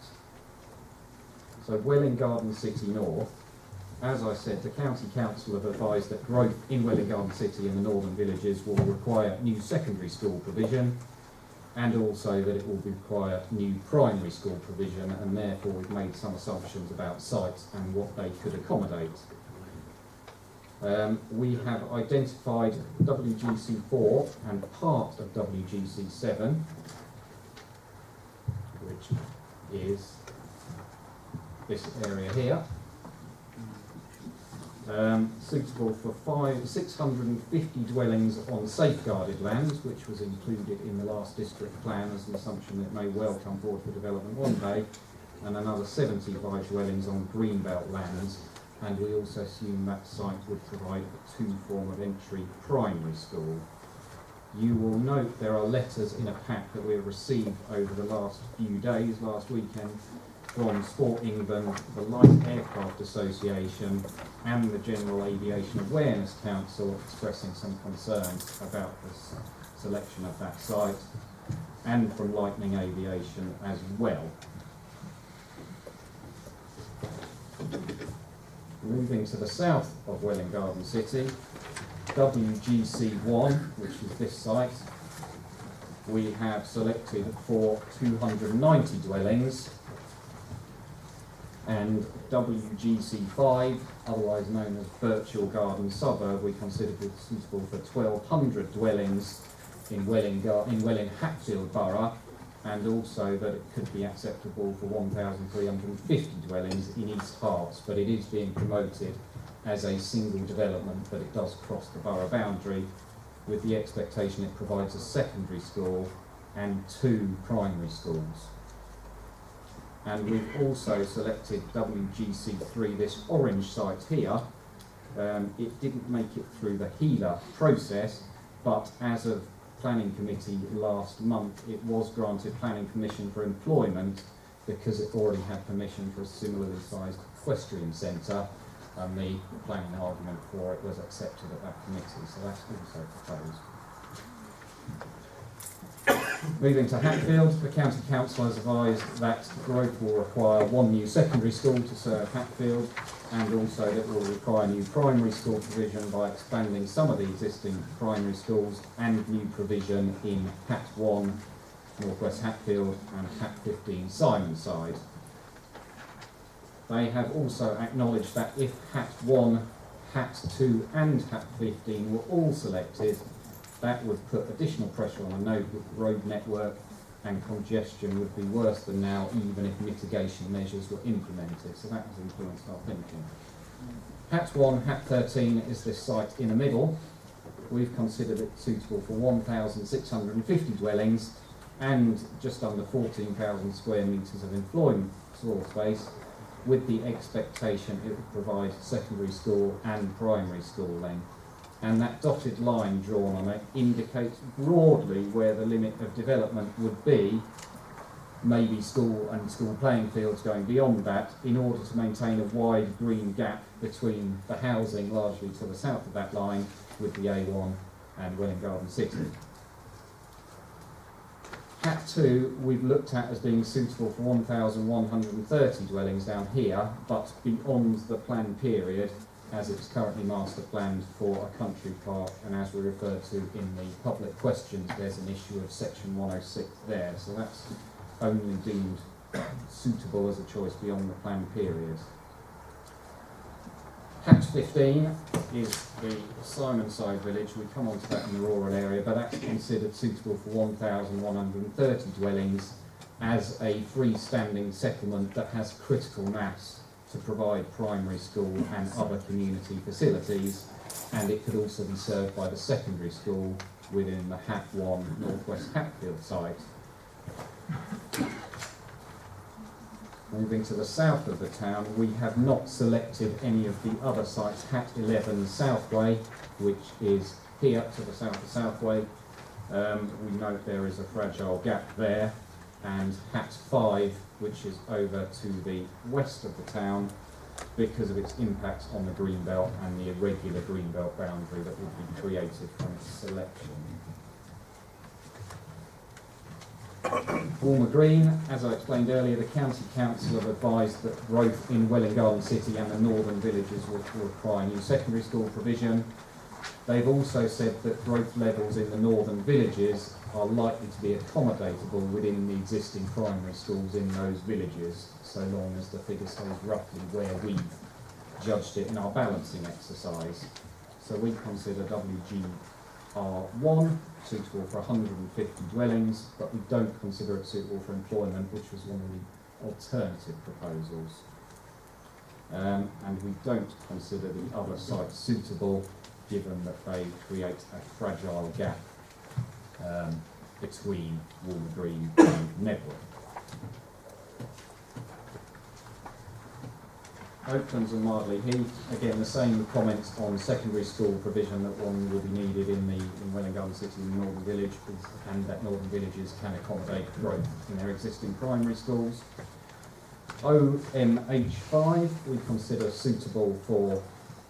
So Welwyn Garden City North, as I said, the County Council have advised that growth in Welwyn Garden City and the northern villages will require new secondary school provision, and also that it will require new primary school provision, and therefore we've made some assumptions about sites and what they could accommodate. We have identified WGC4 and part of WGC7 is this area here. Suitable for 650 dwellings on safeguarded lands, which was included in the last district plan as an assumption that may well come forward for development one day, and another 75 dwellings on greenbelt lands, and we also assume that site would provide a two-form of entry primary school. You will note there are letters in a pack that we have received over the last few days, last weekend, from Sport England, the Light Aircraft Association and the General Aviation Awareness Council expressing some concerns about the selection of that site, and from Lightning Aviation as well. Moving to the south of Welwyn Garden City, WGC1, which is this site, we have selected for 290 dwellings, and WGC5, otherwise known as Birchall Garden Suburb, we considered it suitable for 1,200 dwellings in Welwyn Hatfield Borough, and also that it could be acceptable for 1,350 dwellings in East Herts, but it is being promoted as a single development, but it does cross the borough boundary, with the expectation it provides a secondary school and 2 primary schools. And we've also selected WGC3, this orange site here. It didn't make it through the HELA process, but as of Planning Committee last month, it was granted planning permission for employment because it already had permission for a similarly sized equestrian centre, and the planning argument for it was accepted at that committee, so that's also proposed. Moving to Hatfield, the County Council has advised that growth will require 1 new secondary school to serve Hatfield, and also that it will require new primary school provision by expanding some of the existing primary schools, and new provision in Hat 1, North West Hatfield, and Hat 15, Simonside. They have also acknowledged that if Hat 1, Hat 2 and Hat 15 were all selected, that would put additional pressure on the road network, and congestion would be worse than now, even if mitigation measures were implemented. So that has influenced our thinking. Hat 1, Hat 13 is this site in the middle. We've considered it suitable for 1,650 dwellings and just under 14,000 square metres of employment floor space, with the expectation it would provide secondary school and primary school length. And that dotted line drawn on it indicates broadly where the limit of development would be, maybe school and school playing fields going beyond that, in order to maintain a wide green gap between the housing largely to the south of that line with the A1 and Welwyn Garden City. Hat 2 we've looked at as being suitable for 1,130 dwellings down here, but beyond the planned period, as it's currently master planned for a country park, and as we referred to in the public questions, there's an issue of section 106 there, so that's only deemed suitable as a choice beyond the planned period. Hat 15 is the Simonside village. We come on to that in the rural area, but that's considered suitable for 1,130 dwellings as a freestanding settlement that has critical mass to provide primary school and other community facilities, and it could also be served by the secondary school within the Hat 1 North West Hatfield site. Moving to the south of the town, we have not selected any of the other sites. Hat 11 Southway, which is here to the south of Southway. We note there is a fragile gap there, and Hat 5, which is over to the west of the town, because of its impact on the greenbelt and the irregular greenbelt boundary that would be created from its selection. Walmer Green, as I explained earlier, the County Council have advised that growth in Welwyn Garden City and the northern villages will require new secondary school provision. They've also said that growth levels in the northern villages are likely to be accommodatable within the existing primary schools in those villages, so long as the figure stays roughly where we've judged it in our balancing exercise. So we consider WGR1 suitable for 150 dwellings, but we don't consider it suitable for employment, which was one of the alternative proposals. And we don't consider the other sites suitable, given that they create a fragile gap between Walmer Green and Nebworth. Oaklands and Mardley Heath, again the same comments on secondary school provision, that one will be needed in Welwyn Garden City and Northern Village, and that Northern Villages can accommodate growth in their existing primary schools. OMH5 we consider suitable for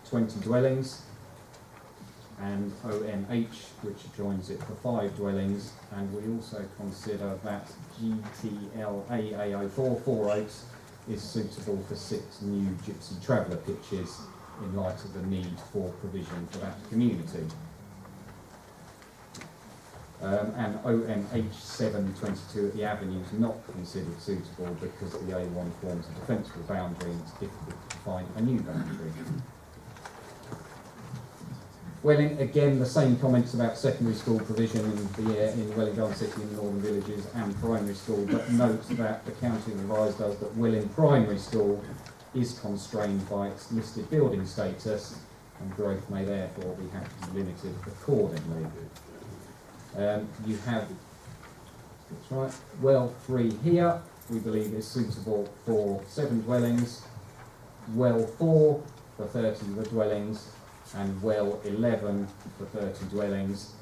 20 dwellings, and OMH, which joins it, for 5 dwellings, and we also consider that GTLAA0448 is suitable for 6 new gypsy traveller pitches in light of the need for provision for that community. And OMH722 at the Avenue is not considered suitable because the A1 forms a defensible boundary and it's difficult to find a new boundary. Welling, again, the same comments about secondary school provision in Welwyn Garden City and Northern Villages and primary school, but note that the county advised us that Welling Primary School is constrained by its listed building status, and growth may therefore be have to be limited accordingly. You have, that's right, well 3 here, we believe is suitable for 7 dwellings, well 4 for 30 of the dwellings, and well 11 for 30 dwellings,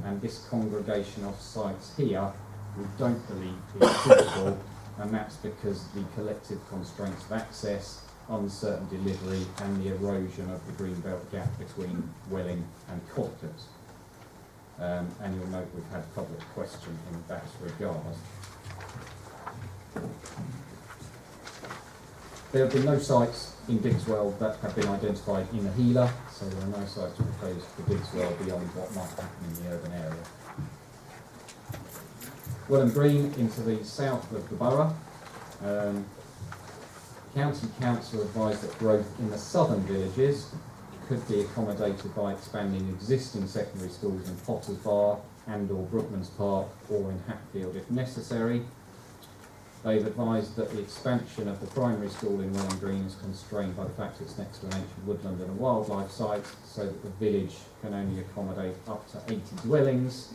and this congregation of sites here we don't believe is suitable, and that's because the collective constraints of access, uncertain delivery and the erosion of the greenbelt gap between Welling and Codcott. And you'll note we've had public question in that regard. There have been no sites in Digswell that have been identified in the HELA, so there are no sites proposed for Digswell beyond what might happen in the urban area. Welham Green into the south of the borough. County Council advised that growth in the southern villages could be accommodated by expanding existing secondary schools in Potters Bar and or Brookman's Park or in Hatfield if necessary. They've advised that the expansion of the primary school in Welham Green is constrained by the fact it's next to an ancient woodland and a wildlife site, so that the village can only accommodate up to 80 dwellings.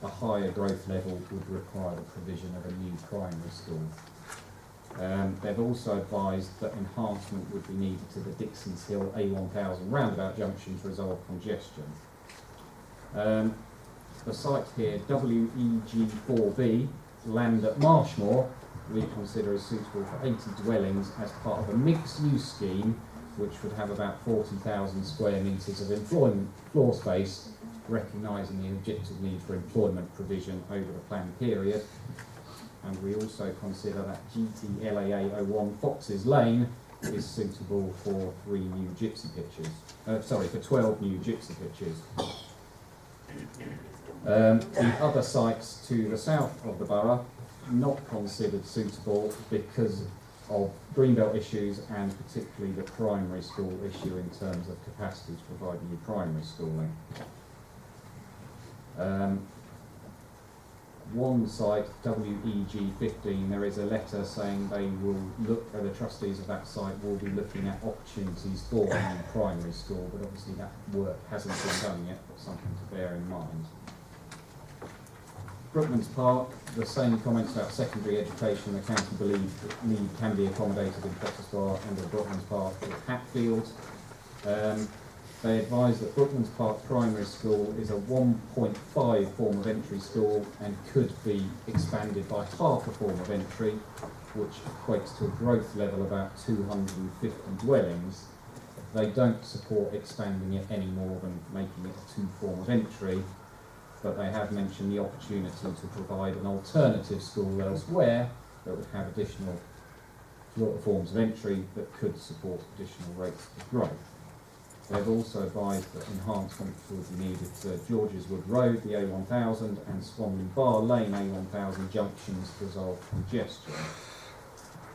A higher growth level would require the provision of a new primary school. They've also advised that enhancement would be needed to the Dixon's Hill A1000 roundabout junction to resolve congestion. The site here, WEG4B, land at Marshmoor, we consider as suitable for 80 dwellings as part of a mixed-use scheme which would have about 40,000 square metres of employment floor space, recognising the objective need for employment provision over the planned period. And we also consider that GTLAA01 Foxes Lane is suitable for 3 new gypsy pitches. For 12 new gypsy pitches. The other sites to the south of the borough, not considered suitable because of greenbelt issues and particularly the primary school issue in terms of capacity to provide new primary schooling. One site, WEG15, there is a letter saying they will look, the trustees of that site will be looking at opportunities for a new primary school, but obviously that work hasn't been done yet, but something to bear in mind. Brookman's Park, the same comments about secondary education. The county believes that need can be accommodated in Potters Bar and at Brookman's Park or Hatfield. They advise that Brookman's Park Primary School is a 1.5 form of entry school and could be expanded by half a form of entry, which equates to a growth level of about 250 dwellings. They don't support expanding it any more than making it a 2 form of entry, but they have mentioned the opportunity to provide an alternative school elsewhere that would have additional forms of entry that could support additional rates of growth. They've also advised that enhancements would be needed to George's Wood Road, the A1000, and Swanley Bar Lane A1000 junctions to resolve congestion.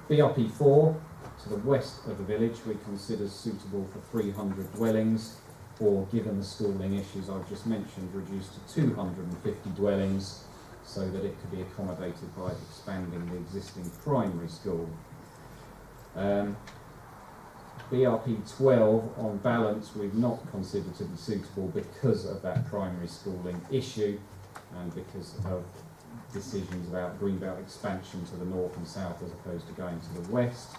BRP4, to the west of the village, we consider suitable for 300 dwellings, or given the schooling issues I've just mentioned, reduced to 250 dwellings, so that it could be accommodated by expanding the existing primary school. BRP 12, on balance, we've not considered to be suitable because of that primary schooling issue and because of decisions about Greenbelt expansion to the north and south as opposed to going to the west.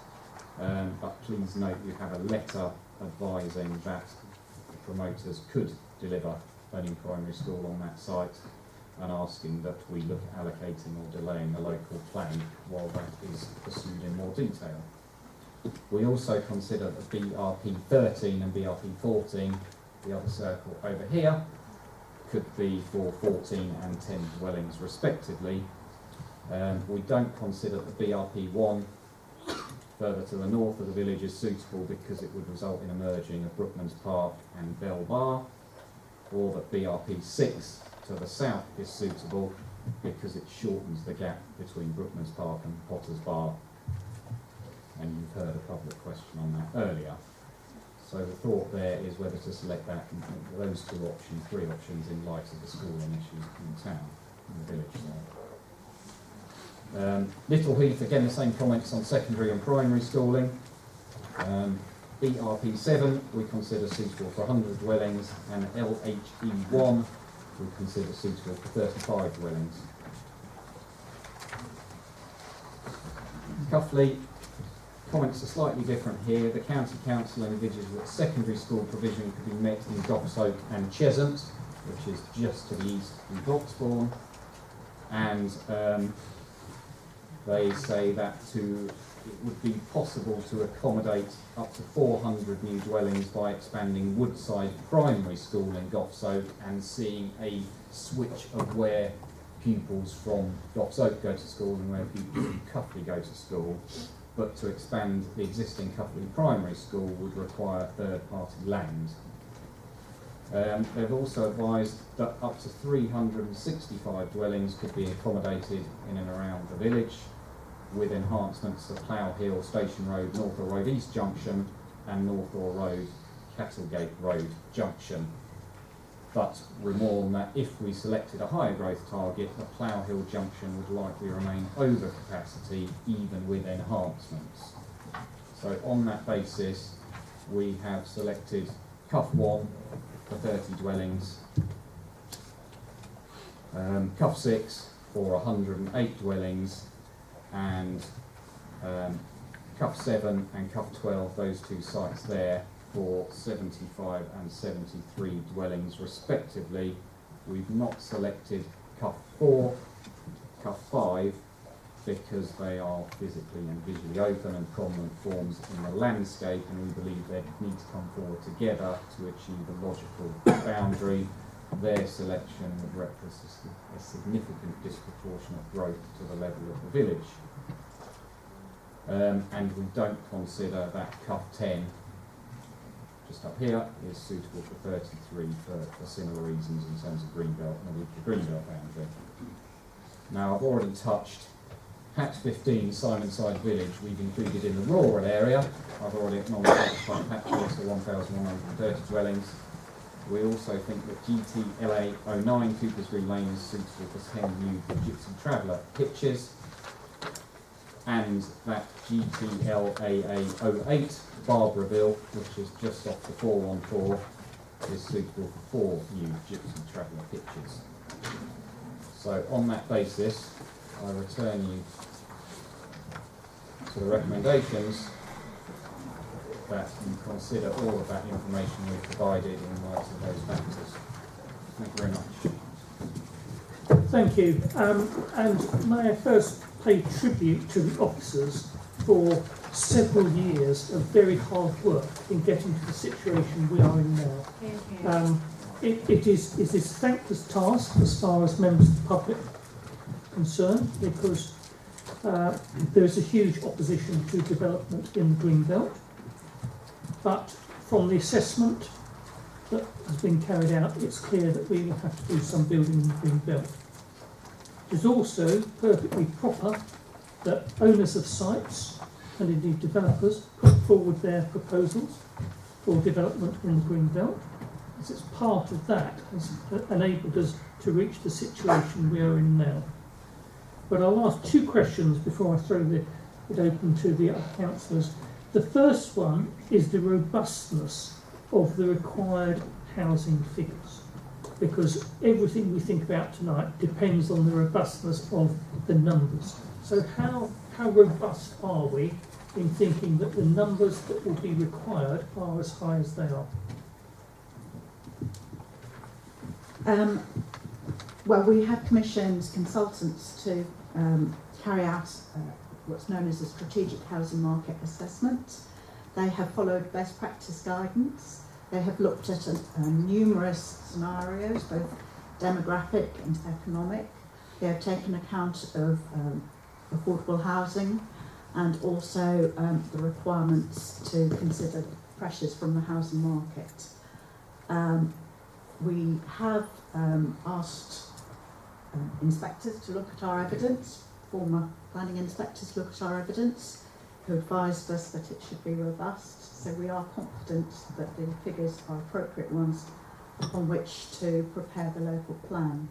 But please note you have a letter advising that the promoters could deliver a new primary school on that site and asking that we look at allocating or delaying the local plan while that is pursued in more detail. We also consider that BRP 13 and BRP 14, the other circle over here, could be for 14 and 10 dwellings respectively. We don't consider that BRP 1 further to the north of the village is suitable because it would result in a merging of Brookman's Park and Bell Bar, or that BRP 6 to the south is suitable because it shortens the gap between Brookman's Park and Potter's Bar. And you've heard a public question on that earlier. So the thought there is whether to select that, those three options in light of the schooling issues in town, in the village side. Little Heath, again the same comments on secondary and primary schooling. BRP 7 we consider suitable for 100 dwellings, and LHE 1 we consider suitable for 35 dwellings. Cuffley, comments are slightly different here. The County Council envisages that secondary school provision could be met in Doxoak and Cheshunt, which is just to the east from Broxbourne, and they say that it would be possible to accommodate up to 400 new dwellings by expanding Woodside Primary School in Doxoak and seeing a switch of where pupils from Doxoak go to school and where pupils from Cuffley go to school. But to expand the existing Cuffley Primary School would require third-party land. They've also advised that up to 365 dwellings could be accommodated in and around the village, with enhancements to Plough Hill, Station Road, Northaw Road East Junction and Northaw Road, Cattlegate Road Junction. But rewarn that if we selected a higher growth target, the Plough Hill Junction would likely remain over capacity even with enhancements. So on that basis, we have selected Cuff 1 for 30 dwellings, Cuff 6 for 108 dwellings, and Cuff 7 and Cuff 12, those two sites there, for 75 and 73 dwellings respectively. We've not selected Cuff 4, Cuff 5, because they are physically and visually open and prominent forms in the landscape, and we believe they need to come forward together to achieve a logical boundary. Their selection would represent a significant disproportionate growth to the level of the village. And we don't consider that Cuff 10, just up here, is suitable for 33 for similar reasons in terms of Greenbelt and the Greenbelt boundary. Now I've already touched Patch 15, Simonside Village, we've included in the rural area. I've already acknowledged that Patch is for 1,130 dwellings. We also think that GTLA 09, Cooper's Green Lane, is suitable for 10 new Gypsy Traveller pitches, and that GTLAA 08, Barbourville, which is just off the 414, is suitable for 4 new Gypsy Traveller pitches. So on that basis, I return you to the recommendations that you consider all of that information we've provided in light of those factors. Thank you very much. Thank you. And may I first pay tribute to the officers for several years of very hard work in getting to the situation we are in now. It is a thankless task as far as members of the public are concerned, because there is a huge opposition to development in the Greenbelt. But from the assessment that has been carried out, it's clear that we will have to do some building in the Greenbelt. It is also perfectly proper that owners of sites, and indeed developers, put forward their proposals for development in the Greenbelt, as it's part of that has enabled us to reach the situation we are in now. but I'll ask two questions before I throw it open to the other councillors. The first one is the robustness of the required housing figures, because everything we think about tonight depends on the robustness of the numbers. So how robust are we in thinking that the numbers that will be required are as high as they are? Well, we have commissioned consultants to carry out what's known as a strategic housing market assessment. They have followed best practice guidance. They have looked at numerous scenarios, both demographic and economic. They have taken account of affordable housing and also the requirements to consider pressures from the housing market. We have asked inspectors to look at our evidence, former planning inspectors to look at our evidence, who advised us that it should be robust. So we are confident that the figures are appropriate ones upon which to prepare the local plan.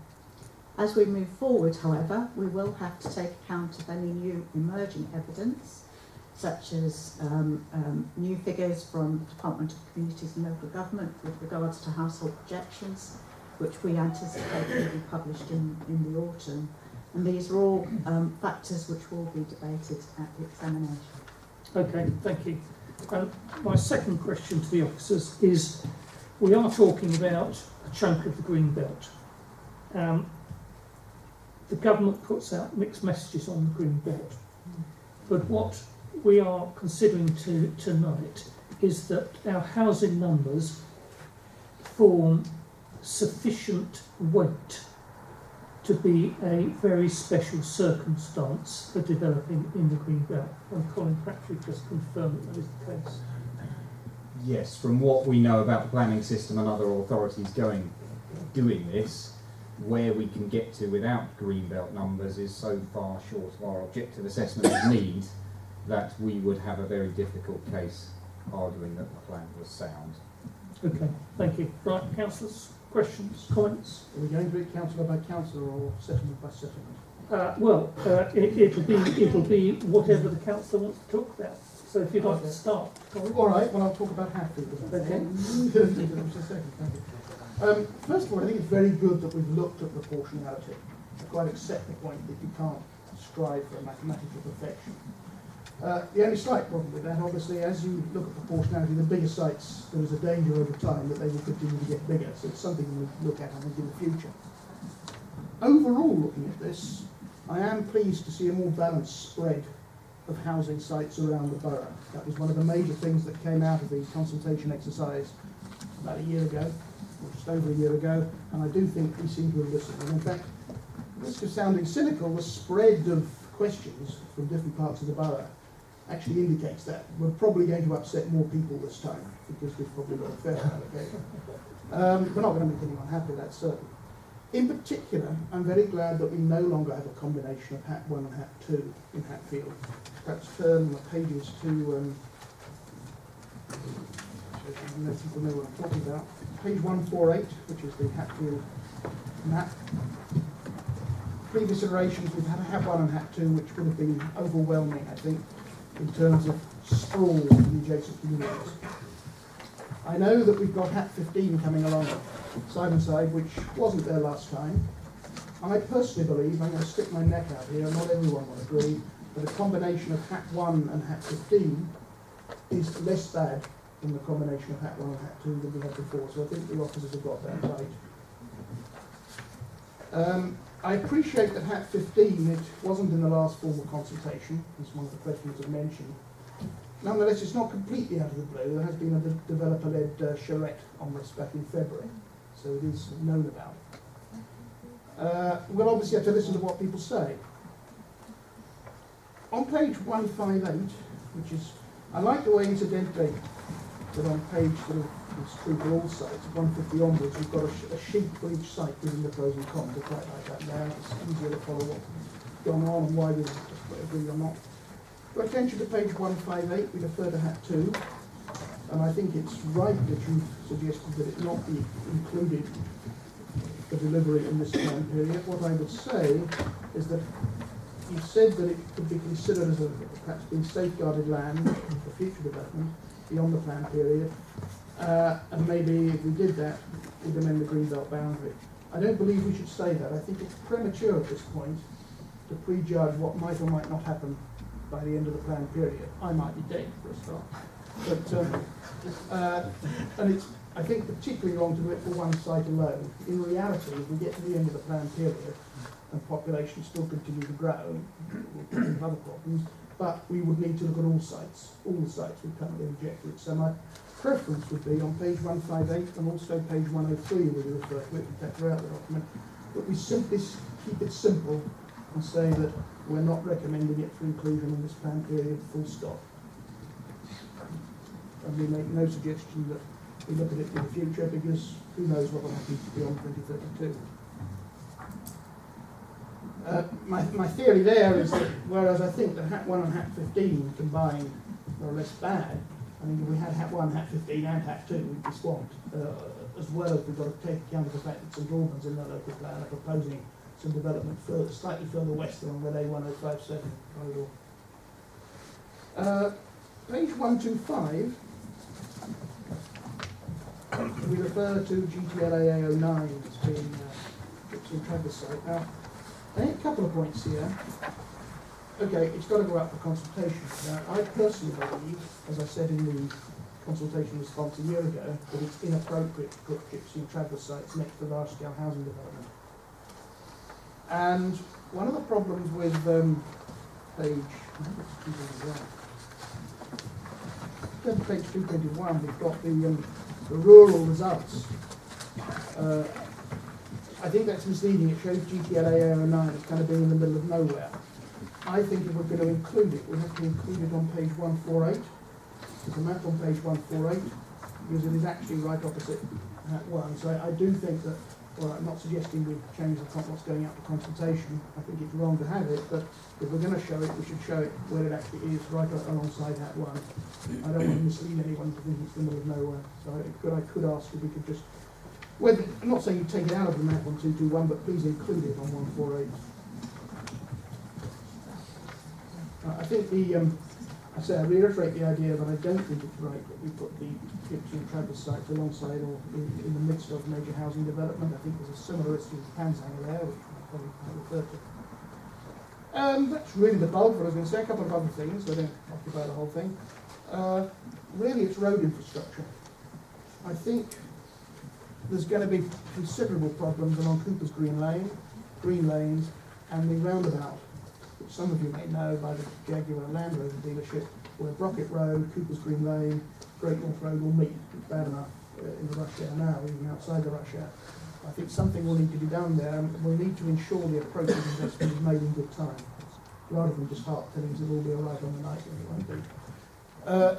As we move forward, however, we will have to take account of any new emerging evidence, such as new figures from the Department of Communities and Local Government with regards to household projections, which we anticipate will be published in the autumn. And these are all factors which will be debated at the examination. Okay, thank you. My second question to the officers is, we are talking about a chunk of the green belt. The government puts out mixed messages on the green belt, but what we are considering tonight is that our housing numbers form sufficient weight to be a very special circumstance for developing in the green belt. And Colin, perhaps you just confirm that is the case. Yes, from what we know about the planning system and other authorities doing this, where we can get to without greenbelt numbers is so far short of our objective assessment of need that we would have a very difficult case arguing that the plan was sound. Okay, thank you. Right, councillors, questions, comments? Are we going to it councillor by councillor or settlement by settlement? It'll be whatever the councillor wants to talk about. So if you'd like to start. All right, well, I'll talk about Hatfield. Okay. First of all, I think it's very good that we've looked at proportionality. I quite accept the point that you can't strive for a mathematical perfection. The only slight problem with that, obviously, as you look at proportionality, the bigger sites, there is a danger over time that they will continue to get bigger. So it's something we look at, I think, in the future. Overall, looking at this, I am pleased to see a more balanced spread of housing sites around the borough. That was one of the major things that came out of the consultation exercise about a year ago, or just over a year ago, and I do think we seem to have listened. And in fact, at the risk of sounding cynical, the spread of questions from different parts of the borough actually indicates that we're probably going to upset more people this time, because we've probably got a fair allocation. We're not going to make anyone happy, that's certain. In particular, I'm very glad that we no longer have a combination of HAT 1 and HAT 2 in Hatfield. Perhaps turn the pages to, so people know what I'm talking about. Page 148, which is the Hatfield map. Previous iterations, we've had a HAT 1 and HAT 2, which would have been overwhelming, I think, in terms of sprawl in the adjacent communities. I know that we've got HAT 15 coming along side by side, which wasn't there last time. I personally believe, I'm going to stick my neck out here, not everyone will agree, that a combination of HAT 1 and HAT 15 is less bad than the combination of HAT 1 and HAT 2 that we had before. So I think the officers have got that right. I appreciate that HAT 15, it wasn't in the last formal consultation, as one of the questions have mentioned. Nonetheless, it's not completely out of the blue. There has been a developer-led charrette on this back in February, so it is known about. We'll obviously have to listen to what people say. On page 158, which is, I like the way incidentally that on page sort of, it's true for all sites, 150 onwards, we've got a sheet for each site giving the pros and cons. I quite like that now. It's easier to follow what's gone on and why we agree or not. Draw attention to page 158, we refer to HAT 2, and I think it's right that you've suggested that it not be included for delivery in this time period. What I would say is that you've said that it could be considered as perhaps being safeguarded land for future development beyond the plan period, and maybe if we did that, we'd amend the Greenbelt boundary. I don't believe we should say that. I think it's premature at this point to prejudge what might or might not happen by the end of the plan period. I might be dead for a start. But, and it's, I think, particularly wrong to do it for one site alone. In reality, if we get to the end of the plan period and population still continue to grow, we'll have other problems, but we would need to look at all the sites we currently rejected. So my preference would be on page 158 and also page 103 where you refer to it, in fact throughout the document, that we simply keep it simple and say that we're not recommending it for inclusion in this plan period, full stop. And we make no suggestion that we look at it in the future because who knows what will happen beyond 2032. My theory there is that whereas I think that HAT 1 and HAT 15 combined are less bad, I think if we had HAT 1, HAT 15 and HAT 2 we'd be swamped, as well as we've got to take account of the fact that St Albans in their local plan are proposing some development slightly further west along that A1057 corridor. Page 125, we refer to GTLA A09 as being Gypsum Traverse site. Now, I think a couple of points here. Okay, it's got to go up for consultation. Now, I personally believe, as I said in the consultation response a year ago, that it's inappropriate to put Gypsum Traverse sites next to large-scale housing development. And one of the problems with page 221, we've got the rural results. I think that's misleading. It shows GTLA 09 as kind of being in the middle of nowhere. I think if we're going to include it, we have to include it on page 148. There's a map on page 148 because it is actually right opposite that one. So I do think that, well, I'm not suggesting we change what's going out for consultation. I think it's wrong to have it, but if we're going to show it, we should show it where it actually is, right alongside that one. I don't want to mislead anyone to think it's in the middle of nowhere. So I could ask if we could just, I'm not saying you take it out of the map on 221, but please include it on 148. I think I reiterate the idea that I don't think it's right that we put the Gypsum Traverse sites alongside or in the midst of major housing development. I think there's a similar issue with Pansanger there, which I probably referred to. That's really the bulk of what I was going to say. A couple of other things, so I don't occupy the whole thing. Really, it's road infrastructure. I think there's going to be considerable problems along Cooper's Green Lane, Green Lanes, and the roundabout, which some of you may know by the Jaguar Land Rover dealership, where Brocket Road, Cooper's Green Lane, Great North Road will meet. It's bad enough in the rush hour now, even outside the rush hour. I think something will need to be done there, and we'll need to ensure the appropriate investment is made in good time, rather than just heart telling us it'll all be all right on the night when it won't be.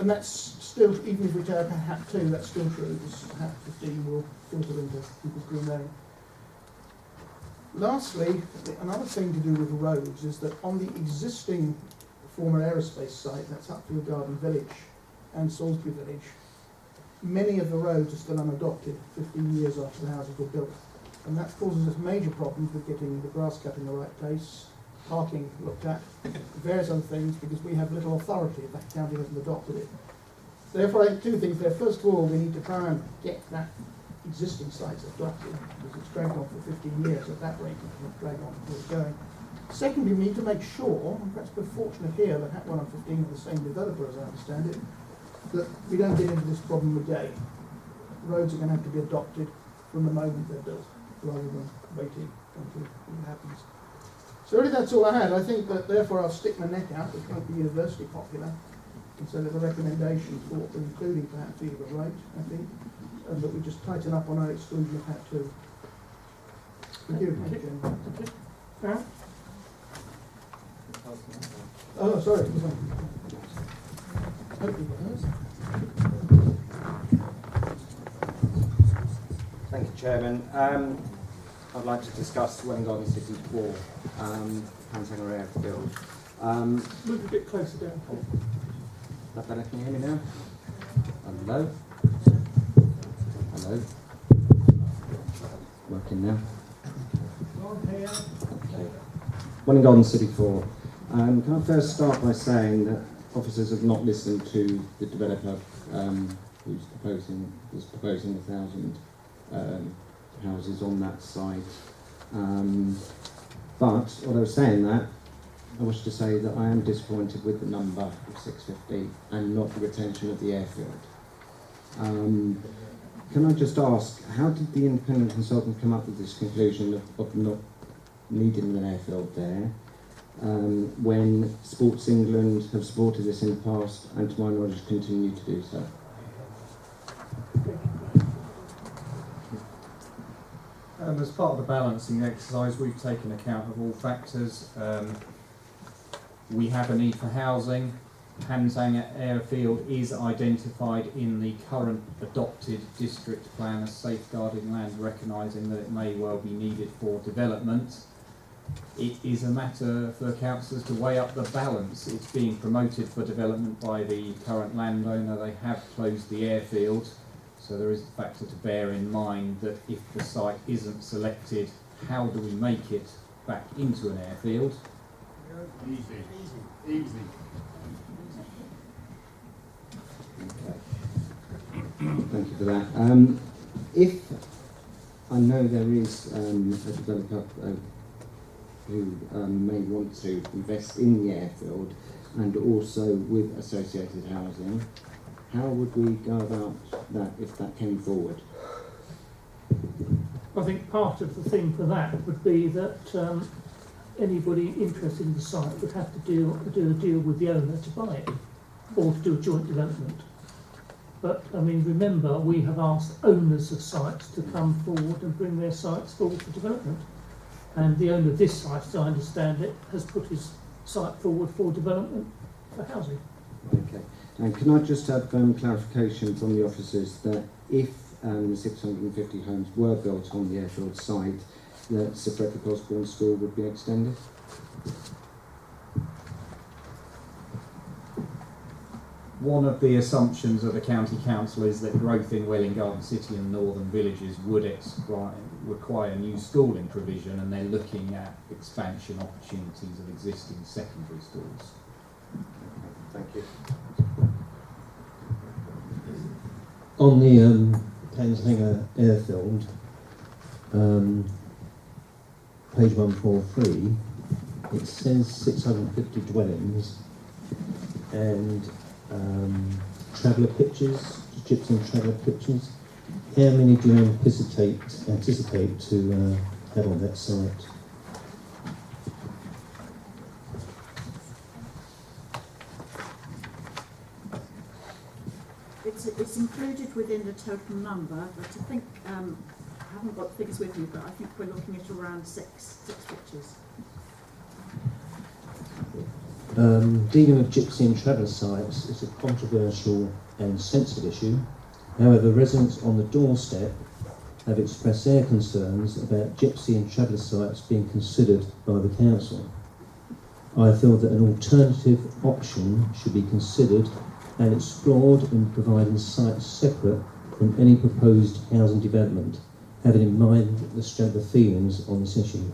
And that's still, even if we take HAT 2, that's still true, because HAT 15 will filter into Cooper's Green Lane. Lastly, another thing to do with the roads is that on the existing former aerospace site, that's Upfield Garden Village and Salisbury Village, many of the roads are still unadopted 15 years after the houses were built. And that causes us major problems with getting the grass cut in the right place, parking looked at, various other things, because we have little authority if that county hasn't adopted it. Therefore, I think two things there. First of all, we need to try and get that existing sites adopted, because it's dragged on for 15 years. At that rate, it will drag on until it's going. Secondly, we need to make sure, and perhaps we're fortunate here that HAT 1 and 15 are the same developer as I understand it, that we don't get into this problem again. Roads are going to have to be adopted from the moment they're built, rather than waiting until it happens. So really that's all I had. I think that therefore I'll stick my neck out. It's going to be universally popular. And so that the recommendations for what we're including for HAT 2 are right, I think. And that we just tighten up on our exclusion of HAT 2. Thank you. Thank you. Yeah. Oh, sorry. Thank you, Chairman. I'd like to discuss Welwyn Garden City 4, Pansanger Airfield. Move a bit closer down. Is that better? Can you hear me now? Hello? Hello? Working now? Okay. Welwyn Garden City 4. Can I first start by saying that officers have not listened to the developer who's proposing 1,000 houses on that site. But although saying that, I wish to say that I am disappointed with the number of 650 and not the retention of the airfield. Can I just ask, how did the independent consultant come up with this conclusion of not needing an airfield there, when Sports England have supported this in the past and to my knowledge continue to do so? As part of the balancing exercise, we've taken account of all factors. We have a need for housing. Hansang Airfield is identified in the current adopted district plan as safeguarding land, recognising that it may well be needed for development. It is a matter for councillors to weigh up the balance. It's being promoted for development by the current landowner. They have closed the airfield, so there is a factor to bear in mind that if the site isn't selected, how do we make it back into an airfield? Easy. Thank you for that. If I know there is a developer who may want to invest in the airfield and also with associated housing, how would we go about that if that came forward? I think part of the thing for that would be that anybody interested in the site would have to do a deal with the owner to buy it, or to do a joint development. But, I mean, remember, we have asked owners of sites to come forward and bring their sites forward for development. And the owner of this site, as I understand it, has put his site forward for development for housing. Okay. And can I just have clarification from the officers that if 650 homes were built on the airfield site, that Sir Frederick Osborne School would be extended? One of the assumptions of the County Council is that growth in Welwyn Garden City and northern villages would require new schooling provision, and they're looking at expansion opportunities of existing secondary schools. Thank you. On the Hansang Airfield, page 143, it says 650 dwellings and traveller pitches, gypsy and traveller pitches. How many do you anticipate to have on that site? It's included within the total number, but I think I haven't got figures with me, but I think we're looking at around six pitches. Dealing with gypsy and traveller sites is a controversial and sensitive issue. However, residents on the doorstep have expressed their concerns about gypsy and traveller sites being considered by the council. I feel that an alternative option should be considered and explored in providing sites separate from any proposed housing development, having in mind the strength of feelings on this issue.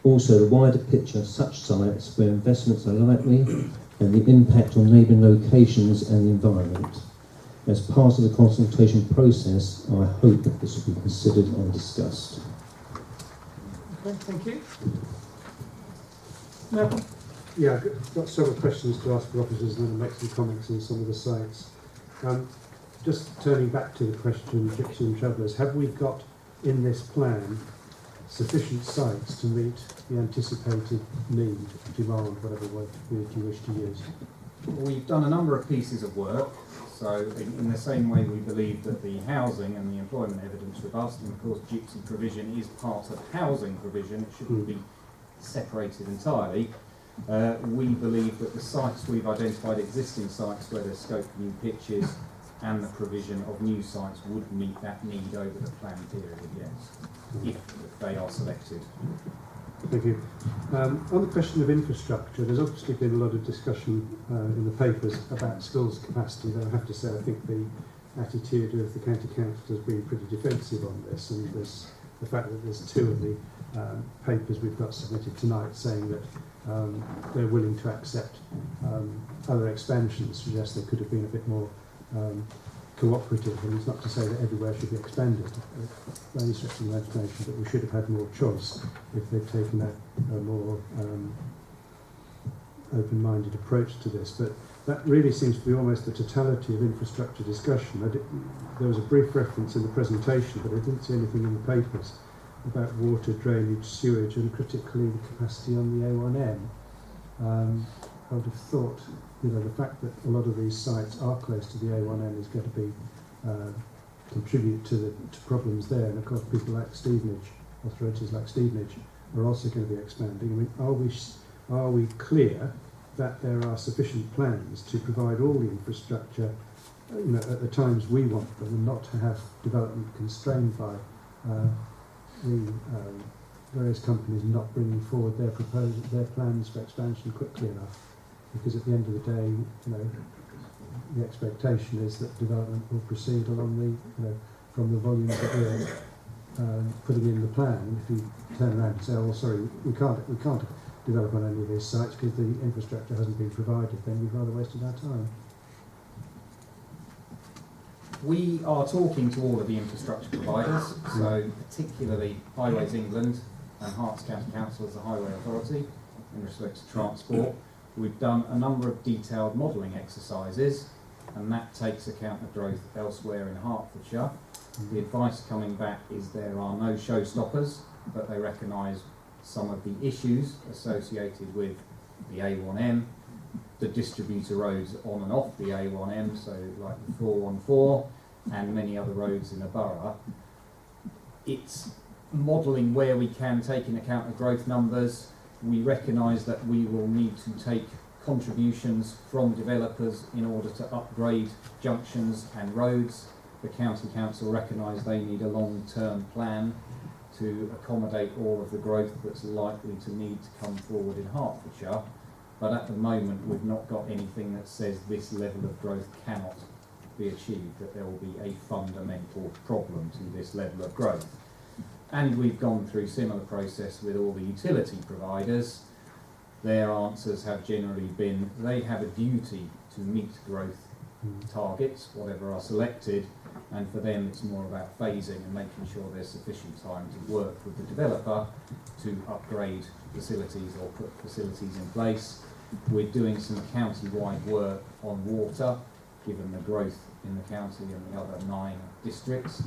Also, the wider picture of such sites where investments are likely and the impact on neighbouring locations and the environment. As part of the consultation process, I hope that this will be considered and discussed. Okay, thank you. Malcolm? Yeah, I've got several questions to ask the officers and then I'll make some comments on some of the sites. Just turning back to the question, gypsy and travellers, have we got in this plan sufficient sites to meet the anticipated need, demand, whatever word you wish to use? We've done a number of pieces of work, so in the same way we believe that the housing and the employment evidence robust, and of course gypsy provision is part of housing provision, it shouldn't be separated entirely. We believe that the sites we've identified, existing sites where there's scope for new pitches and the provision of new sites would meet that need over the planned period, yes, if they are selected. Thank you. On the question of infrastructure, there's obviously been a lot of discussion in the papers about schools' capacity, though I have to say I think the attitude of the County Council has been pretty defensive on this, and there's the fact that there's two of the papers we've got submitted tonight saying that they're willing to accept other expansions, suggests they could have been a bit more cooperative. And it's not to say that everywhere should be expanded, by any stretch of the imagination, but we should have had more choice if they'd taken a more open-minded approach to this. But that really seems to be almost the totality of infrastructure discussion. There was a brief reference in the presentation, but I didn't see anything in the papers about water, drainage, sewage, and critically the capacity on the A1M. I would have thought, the fact that a lot of these sites are close to the A1M is going to be contribute to problems there. And of course, people like Stevenage, authorities like Stevenage, are also going to be expanding. I mean, are we clear that there are sufficient plans to provide all the infrastructure, at the times we want them, and not to have development constrained by the various companies not bringing forward their plans for expansion quickly enough? Because at the end of the day, the expectation is that development will proceed along from the volumes that we're putting in the plan. If you turn around and say, "Oh, sorry, we can't develop on any of these sites because the infrastructure hasn't been provided," then we've rather wasted our time. We are talking to all of the infrastructure providers, so particularly Highways England and Herts County Council as the highway authority in respect to transport. We've done a number of detailed modelling exercises, and that takes account of growth elsewhere in Hertfordshire. The advice coming back is there are no showstoppers, but they recognise some of the issues associated with the A1M, the distributor roads on and off the A1M, so like the 414 and many other roads in a borough. It's modelling where we can take into account the growth numbers. We recognise that we will need to take contributions from developers in order to upgrade junctions and roads. The County Council recognise they need a long-term plan to accommodate all of the growth that's likely to need to come forward in Hertfordshire. But at the moment, we've not got anything that says this level of growth cannot be achieved, that there will be a fundamental problem to this level of growth. And we've gone through similar process with all the utility providers. Their answers have generally been they have a duty to meet growth targets, whatever are selected, and for them it's more about phasing and making sure there's sufficient time to work with the developer to upgrade facilities or put facilities in place. We're doing some county-wide work on water, given the growth in the county and the other 9 districts,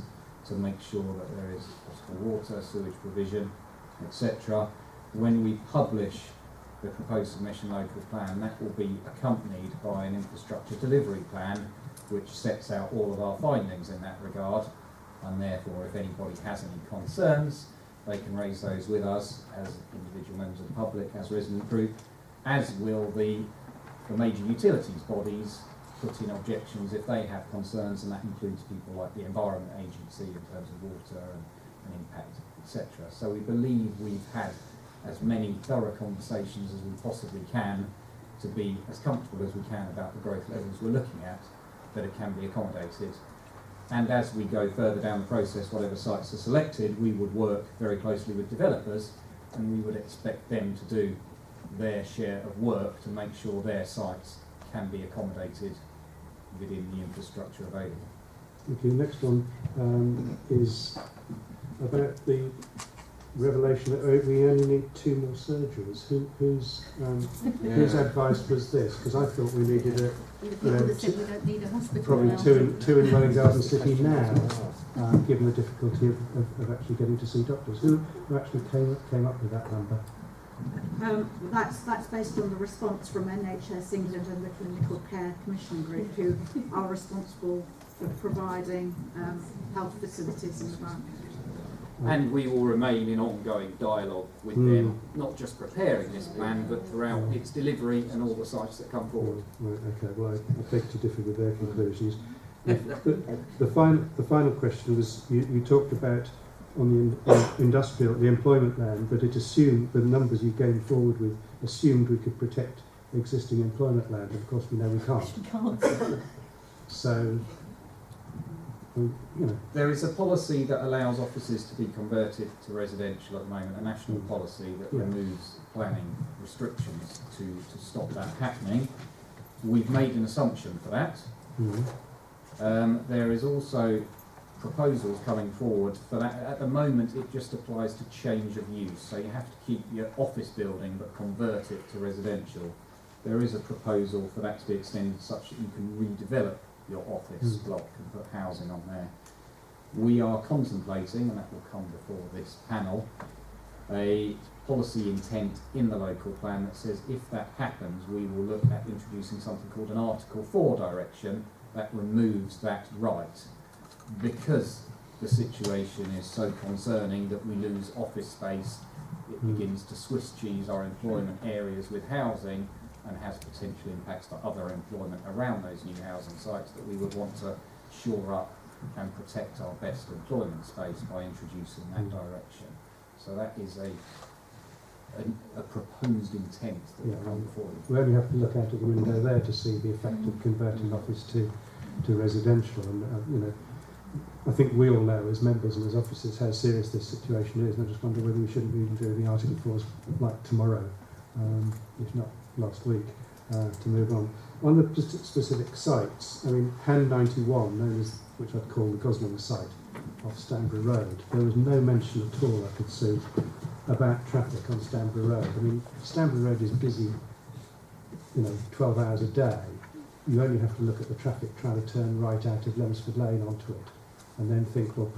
to make sure that there is potable water, sewage provision, etc. When we publish the proposed submission local plan, that will be accompanied by an infrastructure delivery plan which sets out all of our findings in that regard, and therefore if anybody has any concerns they can raise those with us as individual members of the public, as resident group, as will the major utilities bodies put in objections if they have concerns, and that includes people like the Environment Agency in terms of water and impact, etc. So we believe we've had as many thorough conversations as we possibly can to be as comfortable as we can about the growth levels we're looking at, that it can be accommodated. And as we go further down the process, whatever sites are selected, we would work very closely with developers, and we would expect them to do their share of work to make sure their sites can be accommodated within the infrastructure available. Okay, next one is about the revelation that we only need 2 more surgeries. Whose advice was this? Because I thought we needed a We don't need a hospital probably now. two in Welwyn Garden City now, given the difficulty of actually getting to see doctors. Who actually came up with that number? That's based on the response from NHS England and the Clinical Care Commission Group, who are responsible for providing health facilities in the borough. And we will remain in ongoing dialogue with them, not just preparing this plan, but throughout its delivery and all the sites that come forward. Right, okay, well, I beg to differ with their conclusions. The final question was, you talked about on the employment land, that it assumed, the numbers you came forward with, assumed we could protect existing employment land. Of course, we know we can't. So, There is a policy that allows offices to be converted to residential at the moment, a national policy that removes planning restrictions to stop that happening. We've made an assumption for that. There is also proposals coming forward for that. At the moment, it just applies to change of use, so you have to keep your office building but convert it to residential. There is a proposal for that to be extended such that you can redevelop your office block and put housing on there. We are contemplating, and that will come before this panel, a policy intent in the local plan that says if that happens, we will look at introducing something called an Article 4 direction that removes that right, because the situation is so concerning that we lose office space. It begins to Swiss cheese our employment areas with housing and has potential impacts to other employment around those new housing sites that we would want to shore up and protect our best employment space by introducing that direction. So that is a proposed intent that will come forward. We only have to look out of the window there to see the effect of converting office to residential, and I think we all know as members and as officers how serious this situation is, and I just wonder whether we shouldn't be even doing the Article 4s like tomorrow, if not last week, to move on. On the specific sites, I mean, Han 91, known as, which I'd call the Gosling site off Stanbury Road, there was no mention at all I could see about traffic on Stanbury Road. I mean, Stanbury Road is busy, 12 hours a day. You only have to look at the traffic trying to turn right out of Lemsford Lane onto it, and then think, well,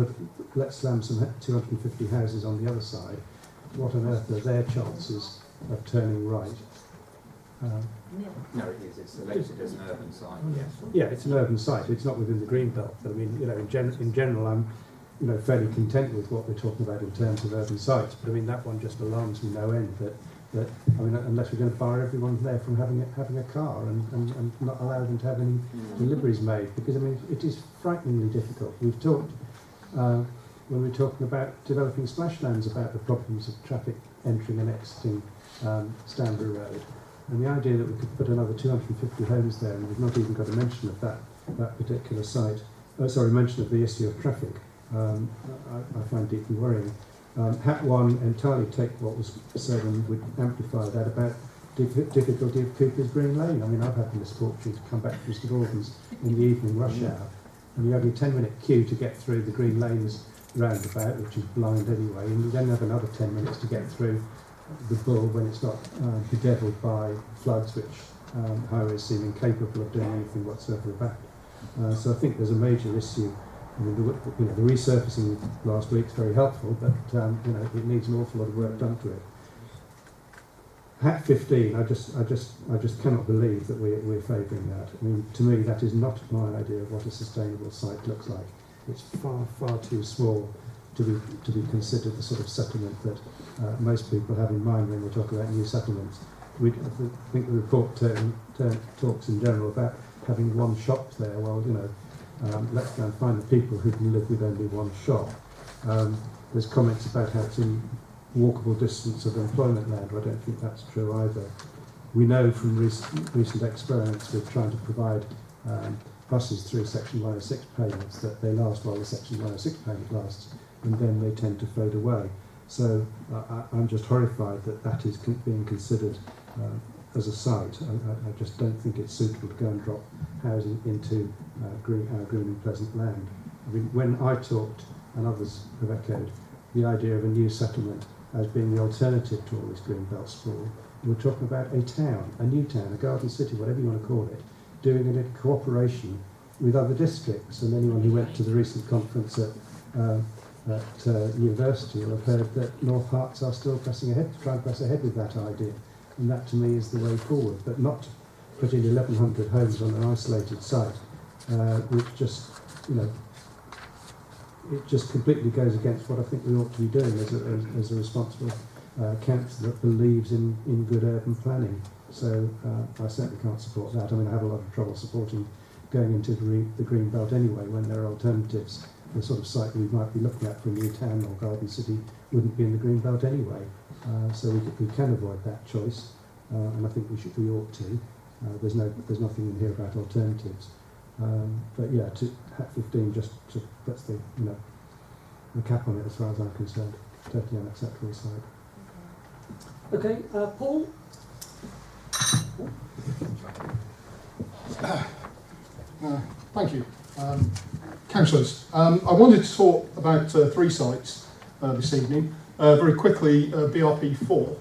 let's slam some 250 houses on the other side. What on earth are their chances of turning right? No, it is. It's selected as an urban site. Yeah, it's an urban site. It's not within the green belt. But I mean, in general, I'm, fairly content with what we're talking about in terms of urban sites. But I mean, that one just alarms me no end. That I mean, unless we're going to bar everyone there from having a car and not allow them to have any deliveries made, because I mean, it is frighteningly difficult. We've talked when we were talking about developing splashlands about the problems of traffic entering and exiting Stanbury Road. And the idea that we could put another 250 homes there, and we've not even got a mention of that particular site, mention of the issue of traffic, I find deeply worrying. Hat 1 entirely take what was said and would amplify that about difficulty of Cooper's Green Lane. I mean, I've had the misfortune to come back from St Albans in the evening rush hour, and you have your 10-minute queue to get through the Green Lanes roundabout, which is blind anyway, and you then have another 10 minutes to get through the Bull when it's not bedevilled by floods, which highways seem incapable of doing anything whatsoever about. So I think there's a major issue. I mean, the resurfacing last week is very helpful, but it needs an awful lot of work done to it. Hat 15, I just cannot believe that we're favouring that. I mean, to me, that is not my idea of what a sustainable site looks like. It's far, far too small to be considered the sort of settlement that most people have in mind when we talk about new settlements. I think the report talks in general about having one shop there. Well, let's go and find the people who can live with only one shop. There's comments about having walkable distance of employment land. I don't think that's true either. We know from recent experiments with trying to provide buses through Section 106 payments that they last while the Section 106 payment lasts, and then they tend to fade away. So I'm just horrified that is being considered as a site. I just don't think it's suitable to go and drop housing into our green and pleasant land. I mean, when I talked, and others have echoed, the idea of a new settlement as being the alternative to all this greenbelt sprawl, we're talking about a town, a new town, a garden city, whatever you want to call it, doing it in cooperation with other districts. And anyone who went to the recent conference at university will have heard that North Herts are still trying to press ahead with that idea. And that to me is the way forward, but not put in 1,100 homes on an isolated site, which just, it just completely goes against what I think we ought to be doing as a responsible council that believes in good urban planning. So I certainly can't support that. I mean, I have a lot of trouble supporting going into the green belt anyway when there are alternatives. The sort of site we might be looking at for a new town or garden city wouldn't be in the green belt anyway. So we can avoid that choice, and I think we ought to. There's nothing in here about alternatives. But yeah, to HAT 15 just puts the the cap on it as far as I'm concerned. Totally unacceptable site. Okay, Paul? Thank you. Councillors, I wanted to talk about 3 sites this evening. Very quickly, BRP4.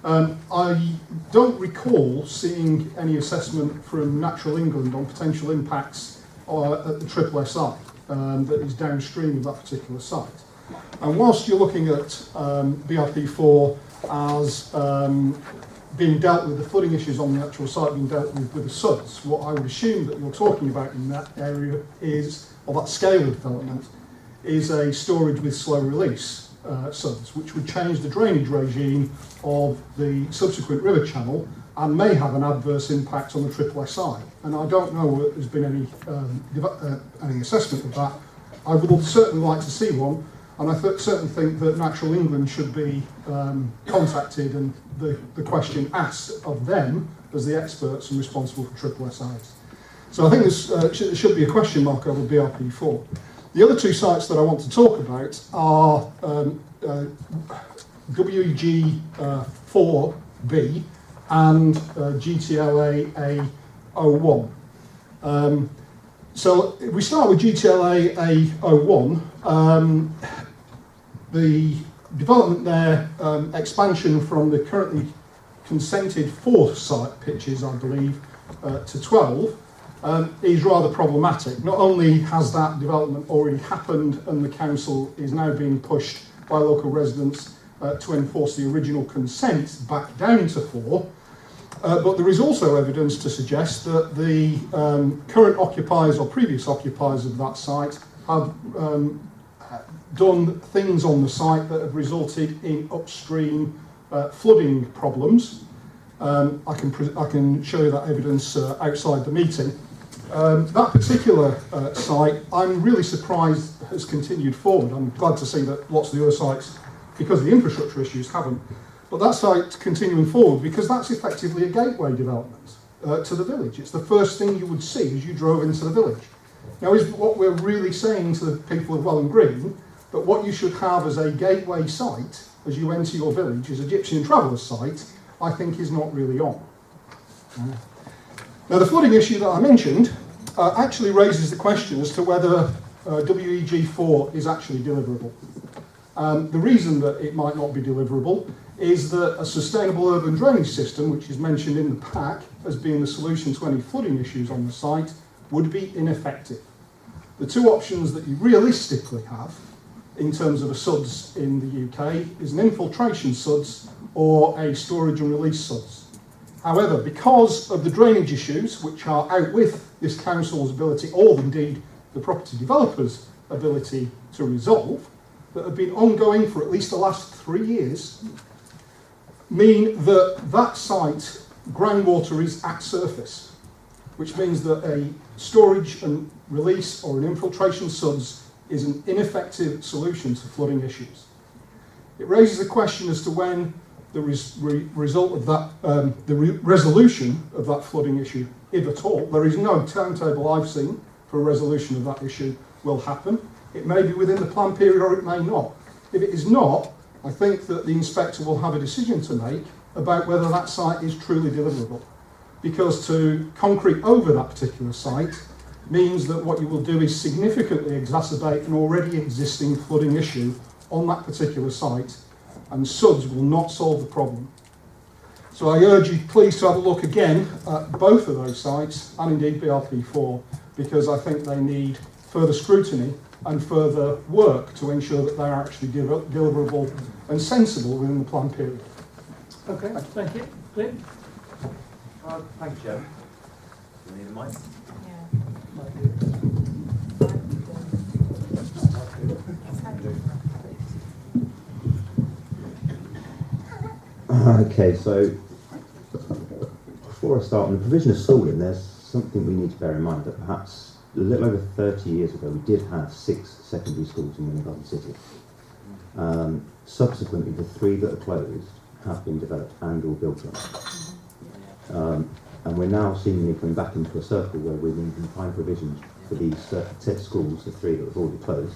I don't recall seeing any assessment from Natural England on potential impacts at the SSI that is downstream of that particular site. And whilst you're looking at BRP4 as being dealt with, the flooding issues on the actual site being dealt with the SUDS, what I would assume that you're talking about in that area is, or that scale of development, is a storage with slow release SUDS, which would change the drainage regime of the subsequent river channel and may have an adverse impact on the SSI. And I don't know whether there's been any assessment of that. I would certainly like to see one, and I certainly think that Natural England should be contacted and the question asked of them as the experts and responsible for SSIs. So I think there should be a question mark over BRP4. The other 2 sites that I want to talk about are WEG4B and GTLA A01. So if we start with GTLA A01, the development there, expansion from the currently consented 4 site pitches, I believe, to 12, is rather problematic. Not only has that development already happened and the council is now being pushed by local residents to enforce the original consent back down to 4, but there is also evidence to suggest that the current occupiers or previous occupiers of that site have done things on the site that have resulted in upstream flooding problems. I can show you that evidence outside the meeting. That particular site, I'm really surprised has continued forward. I'm glad to see that lots of the other sites, because of the infrastructure issues, haven't. But that site's continuing forward because that's effectively a gateway development to the village. It's the first thing you would see as you drove into the village. Now, is what we're really saying to the people of Welland Green that what you should have as a gateway site as you enter your village as a Gypsy and Travellers site, I think is not really on. Now, the flooding issue that I mentioned actually raises the question as to whether WEG4 is actually deliverable. The reason that it might not be deliverable is that a sustainable urban drainage system, which is mentioned in the pack as being the solution to any flooding issues on the site, would be ineffective. The 2 options that you realistically have in terms of a SUDS in the UK is an infiltration SUDS or a storage and release SUDS. However, because of the drainage issues, which are out with this council's ability, or indeed the property developer's ability to resolve, that have been ongoing for at least the last 3 years, mean that that site, groundwater is at surface, which means that a storage and release or an infiltration SUDS is an ineffective solution to flooding issues. It raises the question as to when the result of that, resolution of that flooding issue, if at all. There is no timetable I've seen for a resolution of that issue will happen. It may be within the plan period or it may not. If it is not, I think that the inspector will have a decision to make about whether that site is truly deliverable. Because to concrete over that particular site means that what you will do is significantly exacerbate an already existing flooding issue on that particular site, and SUDS will not solve the problem. So I urge you please to have a look again at both of those sites, and indeed BRP4, because I think they need further scrutiny and further work to ensure that they are actually deliverable and sensible within the plan period. Okay, thank you. Glyn? Thank you, Chair. Do you need a mic? Okay, so before I start on the provision of schooling, there's something we need to bear in mind that perhaps a little over 30 years ago we did have 6 secondary schools in Winning Garden City. Subsequently, the 3 that are closed have been developed and or built on. And we're now seemingly coming back into a circle where we need to find provisions for these set schools, the 3 that have already closed,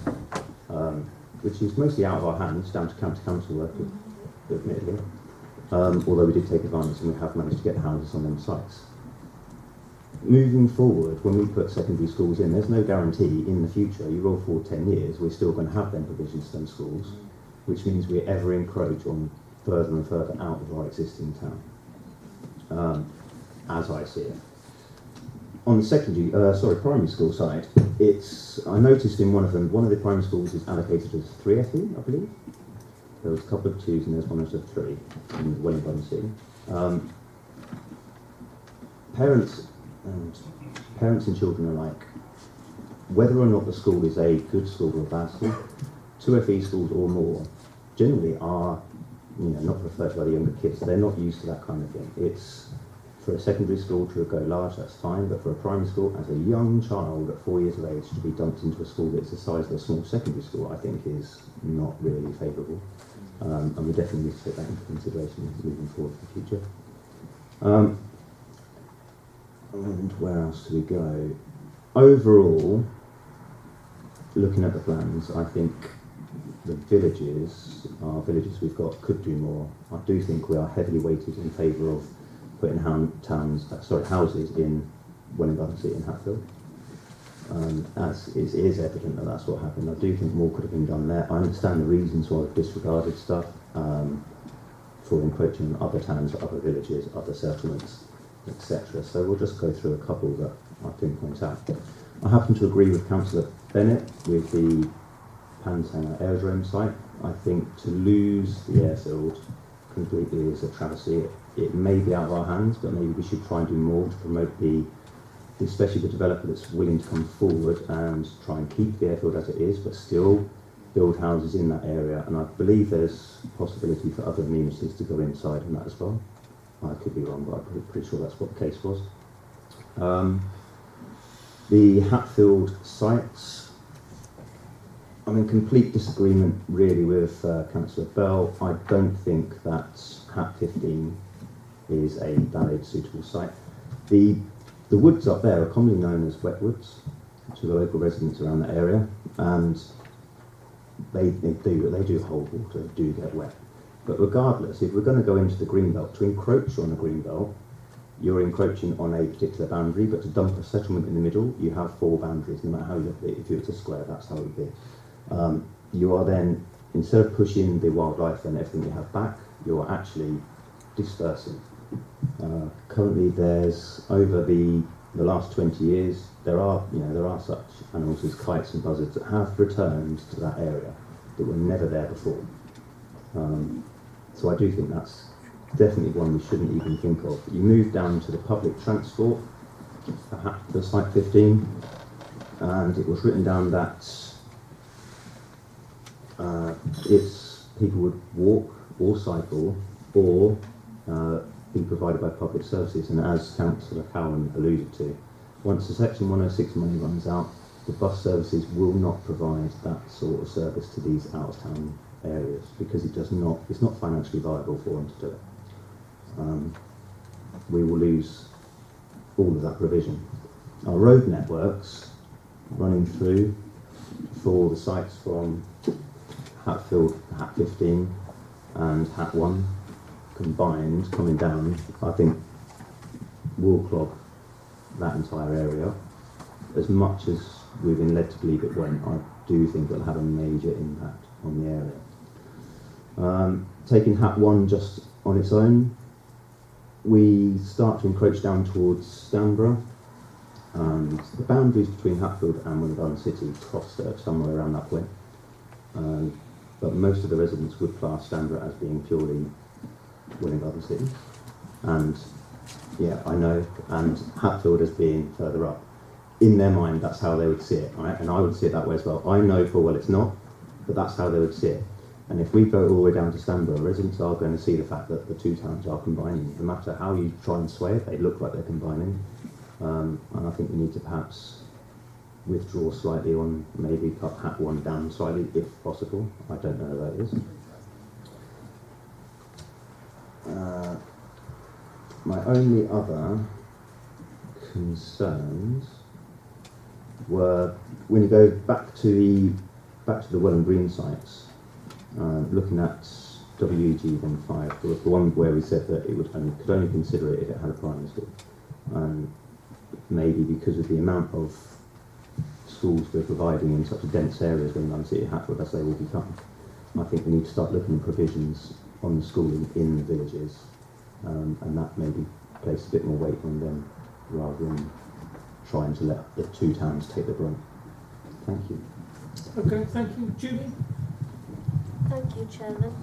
which is mostly out of our hands, down to county council work, admittedly. Although we did take advantage and we have managed to get houses on them sites. Moving forward, when we put secondary schools in, there's no guarantee in the future, you roll forward 10 years, we're still going to have them provisions to them schools, which means we ever encroach on further and further out of our existing town, as I see it. On the primary school side, I noticed in one of them, one of the primary schools is allocated as 3 FE, I believe. There was a couple of 2s and there's one as a 3 in Wellington City. Parents and children alike, whether or not the school is a good school or a bad school, 2 FE schools or more generally are, not preferred by the younger kids. They're not used to that kind of thing. It's for a secondary school to go large, that's fine, but for a primary school, as a young child at 4 years of age, to be dumped into a school that's the size of a small secondary school, I think is not really favourable. And we definitely need to take that into consideration moving forward for the future. And where else do we go? Overall, looking at the plans, I think the our villages we've got could do more. I do think we are heavily weighted in favour of putting houses in Wellington City and Hatfield. As it is evident that that's what happened. I do think more could have been done there. I understand the reasons why we've disregarded stuff for encroaching on other towns, other villages, other settlements, etc. So we'll just go through a couple that I think points out. I happen to agree with Councillor Bennett with the Pantanga Aerodrome site. I think to lose the airfield completely is a travesty. It may be out of our hands, but maybe we should try and do more to promote especially the developer that's willing to come forward and try and keep the airfield as it is, but still build houses in that area. And I believe there's possibility for other amenities to go inside in that as well. I could be wrong, but I'm pretty sure that's what the case was. The Hatfield sites, I'm in complete disagreement really with Councillor Bell. I don't think that Hat 15 is a valid, suitable site. The woods up there are commonly known as wet woods to the local residents around the area, and they do hold water, do get wet. But regardless, if we're going to go into the greenbelt, to encroach on the greenbelt, you're encroaching on a particular boundary, but to dump a settlement in the middle, you have 4 boundaries, no matter how you look at it. If it's a square, that's how it would be. You are then, instead of pushing the wildlife and everything you have back, you are actually dispersing. Currently, there's over the last 20 years, there are such animals as kites and buzzards that have returned to that area that were never there before. So I do think that's definitely one we shouldn't even think of. You move down to the public transport, the site 15, and it was written down that people would walk or cycle or be provided by public services, and as Councillor Cowan alluded to, once the Section 106 money runs out, the bus services will not provide that sort of service to these out-of-town areas because it's not financially viable for them to do it. We will lose all of that provision. Our road networks running through for the sites from Hatfield, Hat 15 and Hat 1 combined coming down, I think will clog that entire area. As much as we've been led to believe it won't, I do think it'll have a major impact on the area. Taking Hat 1 just on its own, we start to encroach down towards Stanborough, and the boundaries between Hatfield and Wellington City cross there somewhere around that point. But most of the residents would class Stanborough as being purely Wellington City, and yeah, I know, and Hatfield as being further up. In their mind, that's how they would see it, right? And I would see it that way as well. I know full well it's not, but that's how they would see it. And if we go all the way down to Stanborough, residents are going to see the fact that the two towns are combining. No matter how you try and sway it, they look like they're combining. And I think we need to perhaps withdraw slightly on, maybe cut Hat 1 down slightly, if possible. I don't know where that is. My only other concerns were when you go back to the Welland Green sites, looking at WEG 15, the one where we said that it could only consider it if it had a primary school. Maybe because of the amount of schools we're providing in such a dense areas when London City Hatfield as they will become, I think we need to start looking at provisions on the schooling in the villages, and that maybe place a bit more weight on them rather than trying to let the two towns take the brunt. Thank you. Okay, thank you. Julie? Thank you, Chairman.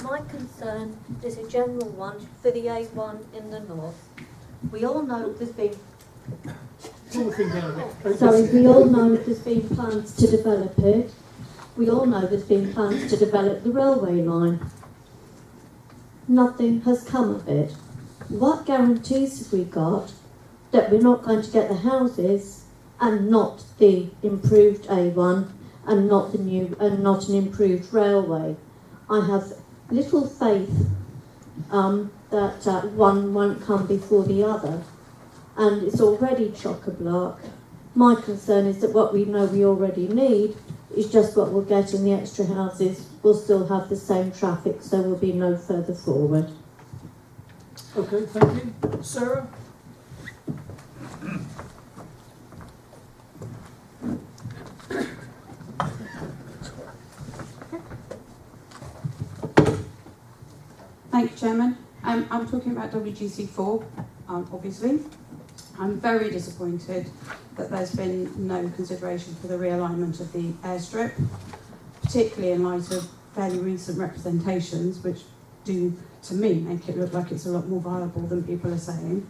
My concern is a general one for the A1 in the north. We all know there's been... Sorry, we all know there's been plans to develop it. We all know there's been plans to develop the railway line. Nothing has come of it. What guarantees have we got that we're not going to get the houses and not the improved A1 and not the new and not an improved railway? I have little faith that one won't come before the other, and it's already chock-a-block. My concern is that what we know we already need is just what we'll get in the extra houses. We'll still have the same traffic, so we'll be no further forward. Okay, thank you. Sarah? Thank you, Chairman. I'm talking about WGC4, obviously. I'm very disappointed that there's been no consideration for the realignment of the airstrip, particularly in light of fairly recent representations, which do, to me, make it look like it's a lot more viable than people are saying.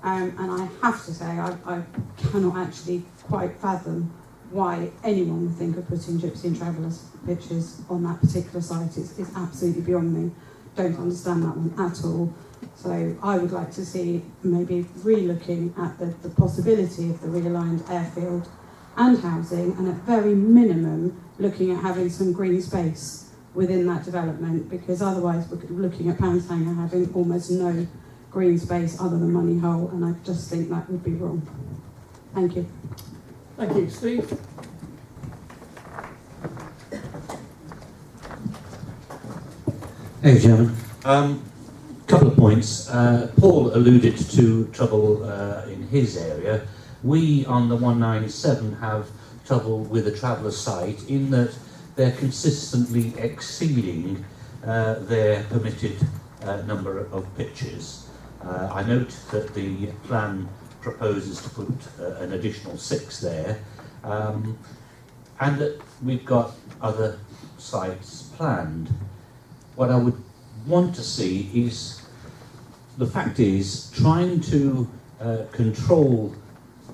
And I have to say, I cannot actually quite fathom why anyone would think of putting Gypsy and Travellers pitches on that particular site. It's absolutely beyond me. Don't understand that one at all. So I would like to see maybe re-looking at the possibility of the realigned airfield and housing, and at very minimum looking at having some green space within that development, because otherwise we're looking at Panshanger having almost no green space other than Money Hole, and I just think that would be wrong. Thank you. Thank you. Steve? Thank you, Chairman. Couple of points. Paul alluded to trouble in his area. We on the 197 have trouble with the Traveller site in that they're consistently exceeding their permitted number of pitches. I note that the plan proposes to put an additional 6 there, and that we've got other sites planned. What I would want to see is, the fact is, trying to control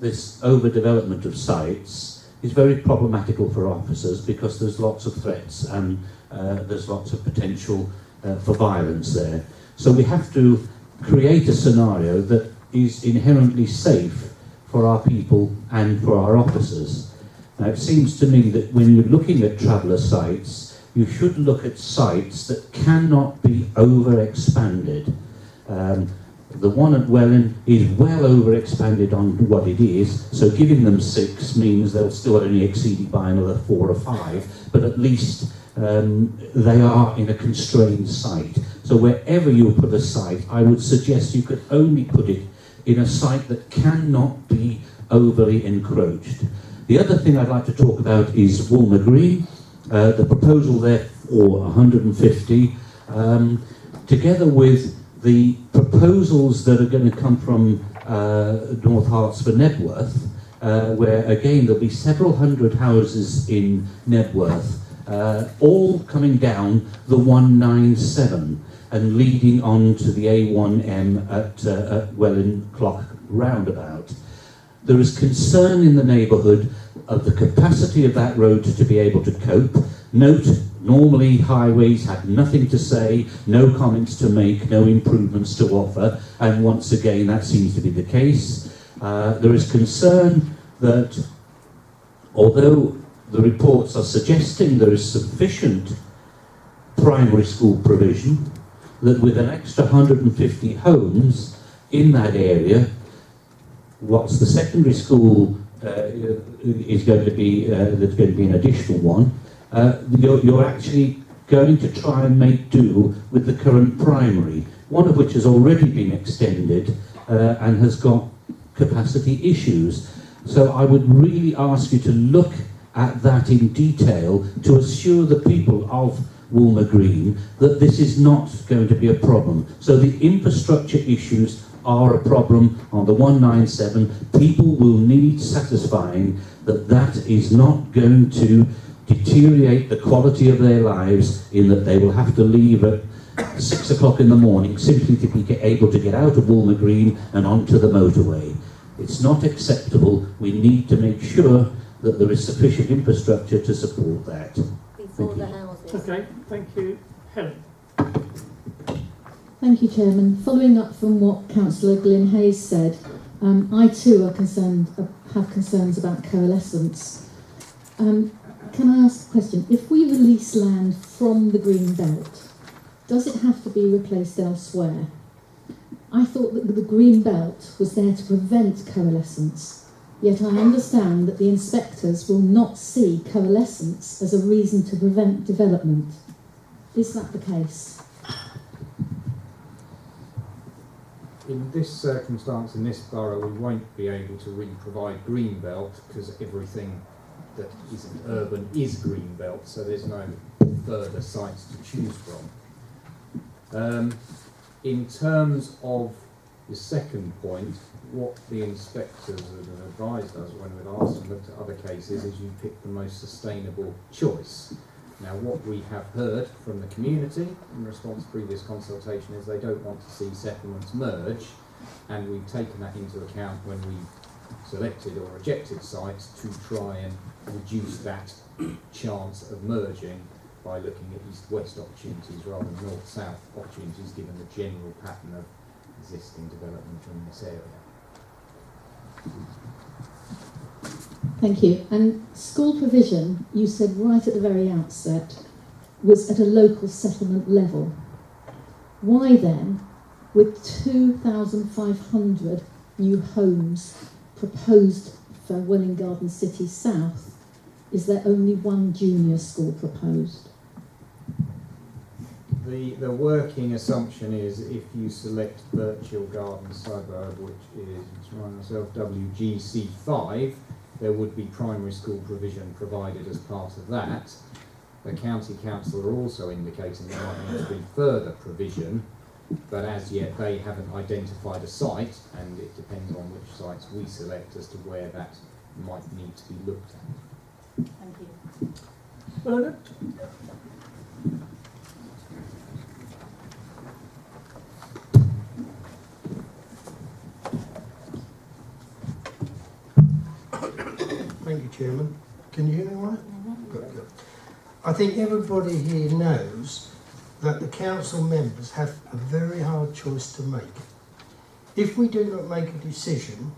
this overdevelopment of sites is very problematical for officers, because there's lots of threats and there's lots of potential for violence there. So we have to create a scenario that is inherently safe for our people and for our officers. Now, it seems to me that when you're looking at Traveller sites, you should look at sites that cannot be overexpanded. The one at Welland is well overexpanded on what it is, so giving them 6 means they'll still only exceed it by another 4 or 5, but at least they are in a constrained site. So wherever you put a site, I would suggest you could only put it in a site that cannot be overly encroached. The other thing I'd like to talk about is Walmer Green. The proposal there for 150, together with the proposals that are going to come from North Hertford, Nebworth, where again there'll be several hundred houses in Nebworth, all coming down the 197 and leading on to the A1M at Welland Clock roundabout. There is concern in the neighbourhood of the capacity of that road to be able to cope. Note, normally highways had nothing to say, no comments to make, no improvements to offer, and once again that seems to be the case. There is concern that although the reports are suggesting there is sufficient primary school provision, that with an extra 150 homes in that area, Whilst the secondary school is going to be there's going to be an additional one, you're actually going to try and make do with the current primary, one of which has already been extended and has got capacity issues. So I would really ask you to look at that in detail to assure the people of Woolmer Green that this is not going to be a problem. So the infrastructure issues are a problem on the 197. People will need satisfying that that is not going to deteriorate the quality of their lives in that they will have to leave at 6 o'clock in the morning simply to be able to get out of Woolmer Green and onto the motorway. It's not acceptable. We need to make sure that there is sufficient infrastructure to support that. Before the houses. Okay, thank you. Helen. Thank you, Chairman. Following up from what Councillor Glyn Hayes said, I too have concerns about coalescence. Can I ask a question? If we release land from the green belt, does it have to be replaced elsewhere? I thought that the green belt was there to prevent coalescence, yet I understand that the inspectors will not see coalescence as a reason to prevent development. Is that the case? In this circumstance, in this borough, we won't be able to really provide green belt because everything that isn't urban is green belt, so there's no further sites to choose from. In terms of the second point, what the inspectors have advised us when we've asked and looked at other cases is you pick the most sustainable choice. Now, what we have heard from the community in response to previous consultation is they don't want to see settlements merge, and we've taken that into account when we selected or rejected sites to try and reduce that chance of merging by looking at east-west opportunities rather than north-south opportunities, given the general pattern of existing development in this area. Thank you. And school provision, you said right at the very outset, was at a local settlement level. Why then, with 2,500 new homes proposed for Welwyn Garden City South, is there only one junior school proposed? The working assumption is if you select Birchill Garden suburb, which is, myself, WGC5, there would be primary school provision provided as part of that. The County Council are also indicating there might need to be further provision, but as yet they haven't identified a site, and it depends on which sites we select as to where that might need to be looked at. Thank you. Bernard? Thank you, Chairman. Can you hear me all right? Good, good. I think everybody here knows that the council members have a very hard choice to make. If we do not make a decision,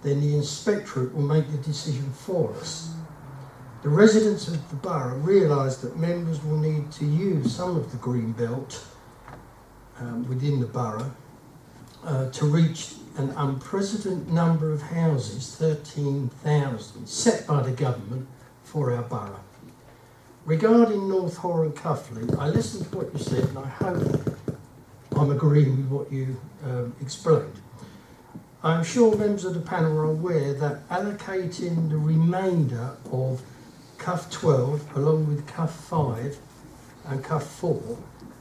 then the inspectorate will make the decision for us. The residents of the borough realise that members will need to use some of the green belt within the borough to reach an unprecedented number of houses, 13,000, set by the government for our borough. Regarding North Horr and Cuffley, I listened to what you said and I hope I'm agreeing with what you explained. I'm sure members of the panel are aware that allocating the remainder of Cuff 12 along with Cuff 5 and Cuff 4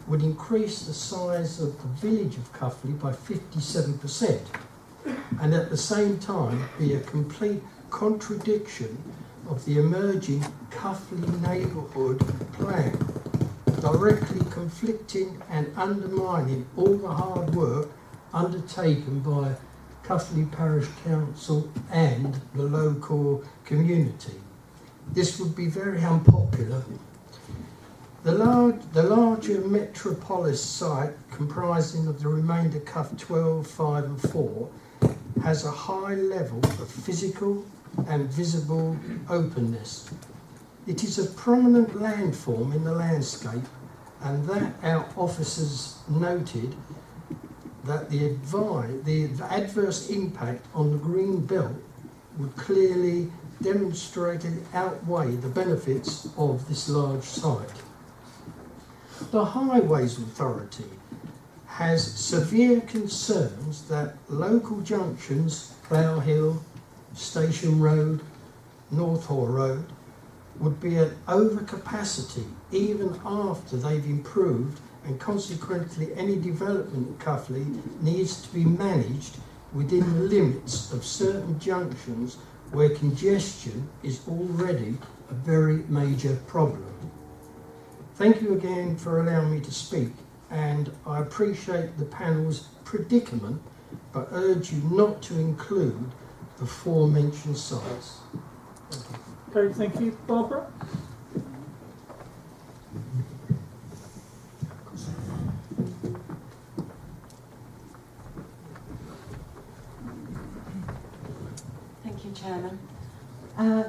would increase the size of the village of Cuffley by 57% and at the same time be a complete contradiction of the emerging Cuffley neighbourhood plan, directly conflicting and undermining all the hard work undertaken by Cuffley Parish Council and the local community. This would be very unpopular. The larger metropolis site, comprising of the remainder Cuff 12, 5 and 4, has a high level of physical and visible openness. It is a prominent landform in the landscape, and that our officers noted that the adverse impact on the green belt would clearly demonstrate and outweigh the benefits of this large site. The Highways Authority has severe concerns that local junctions, Bow Hill, Station Road, North Hall Road, would be at overcapacity even after they've improved, and consequently any development at Cuffley needs to be managed within the limits of certain junctions where congestion is already a very major problem. Thank you again for allowing me to speak, and I appreciate the panel's predicament, but urge you not to include the aforementioned sites. Okay, thank you. Barbara? Thank you, Chairman.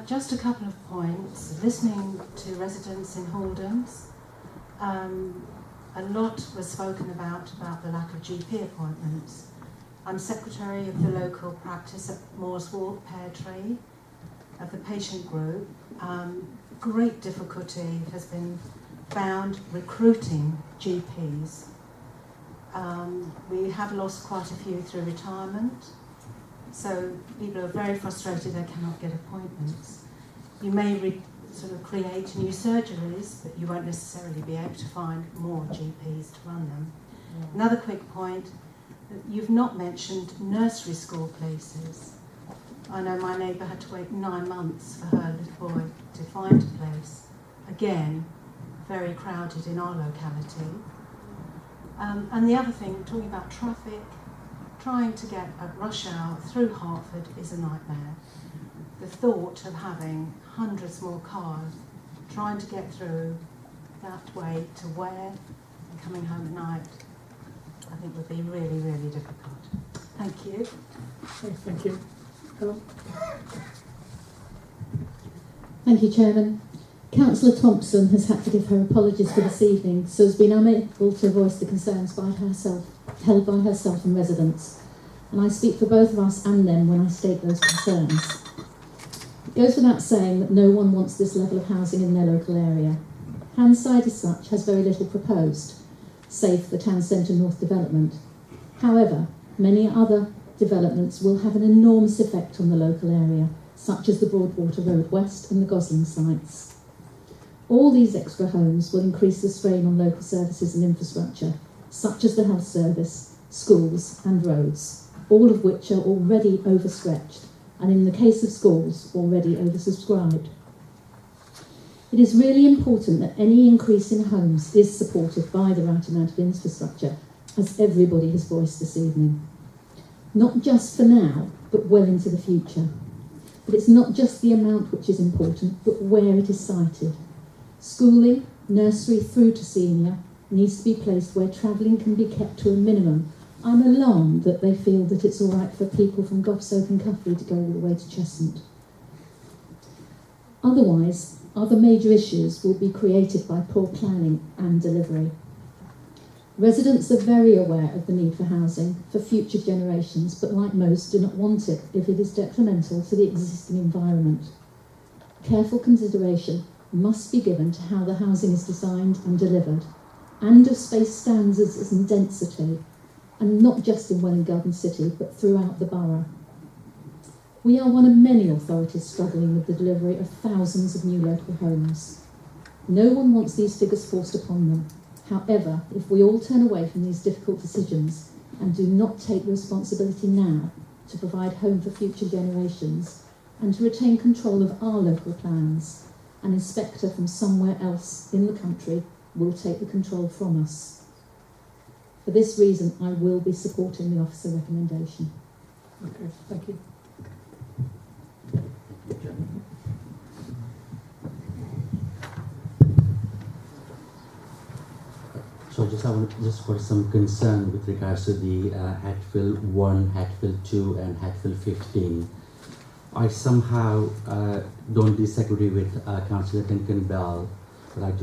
Just a couple of points. Listening to residents in Haldens, a lot was spoken about the lack of GP appointments. I'm secretary of the local practice at Moores Walk, Pear Tree, of the patient group. Great difficulty has been found recruiting GPs. We have lost quite a few through retirement, so people are very frustrated they cannot get appointments. You may sort of create new surgeries, but you won't necessarily be able to find more GPs to run them. Yeah. Another quick point, you've not mentioned nursery school places. I know my neighbour had to wait 9 months for her little boy to find a place. Again, very crowded in our locality. And the other thing, talking about traffic, trying to get at rush hour through Hertford is a nightmare. The thought of having hundreds more cars trying to get through that way to where and coming home at night, I think would be really, really difficult. Thank you. Okay, thank you. Thank you, Chairman. Councillor Thompson has had to give her apologies for this evening, so has been unable to voice the concerns held by herself and residents. And I speak for both of us and them when I state those concerns. It goes without saying that no one wants this level of housing in their local area. Handside as such has very little proposed, save for the town centre north development. However, many other developments will have an enormous effect on the local area, such as the Broadwater Road West and the Gosling sites. All these extra homes will increase the strain on local services and infrastructure, such as the health service, schools and roads, all of which are already overstretched, and in the case of schools, already oversubscribed. It is really important that any increase in homes is supported by the right amount of infrastructure, as everybody has voiced this evening. Not just for now, but well into the future. But it's not just the amount which is important, but where it is sited. Schooling, nursery through to senior, needs to be placed where travelling can be kept to a minimum. I'm alarmed that they feel that it's all right for people from Gobsoak and Cuffley to go all the way to Cheshunt. Otherwise, other major issues will be created by poor planning and delivery. Residents are very aware of the need for housing for future generations, but like most, do not want it if it is detrimental to the existing environment. Careful consideration must be given to how the housing is designed and delivered, and of space standards and density, and not just in Welwyn Garden City, but throughout the borough. We are one of many authorities struggling with the delivery of thousands of new local homes. No one wants these figures forced upon them. However, if we all turn away from these difficult decisions and do not take responsibility now to provide home for future generations and to retain control of our local plans, an inspector from somewhere else in the country will take the control from us. For this reason, I will be supporting the officer recommendation. Okay, thank you. So just for some concern with regards to the Hatfield 1, Hatfield 2 and Hatfield 15. I somehow don't disagree with Councillor Duncan Bell, but I do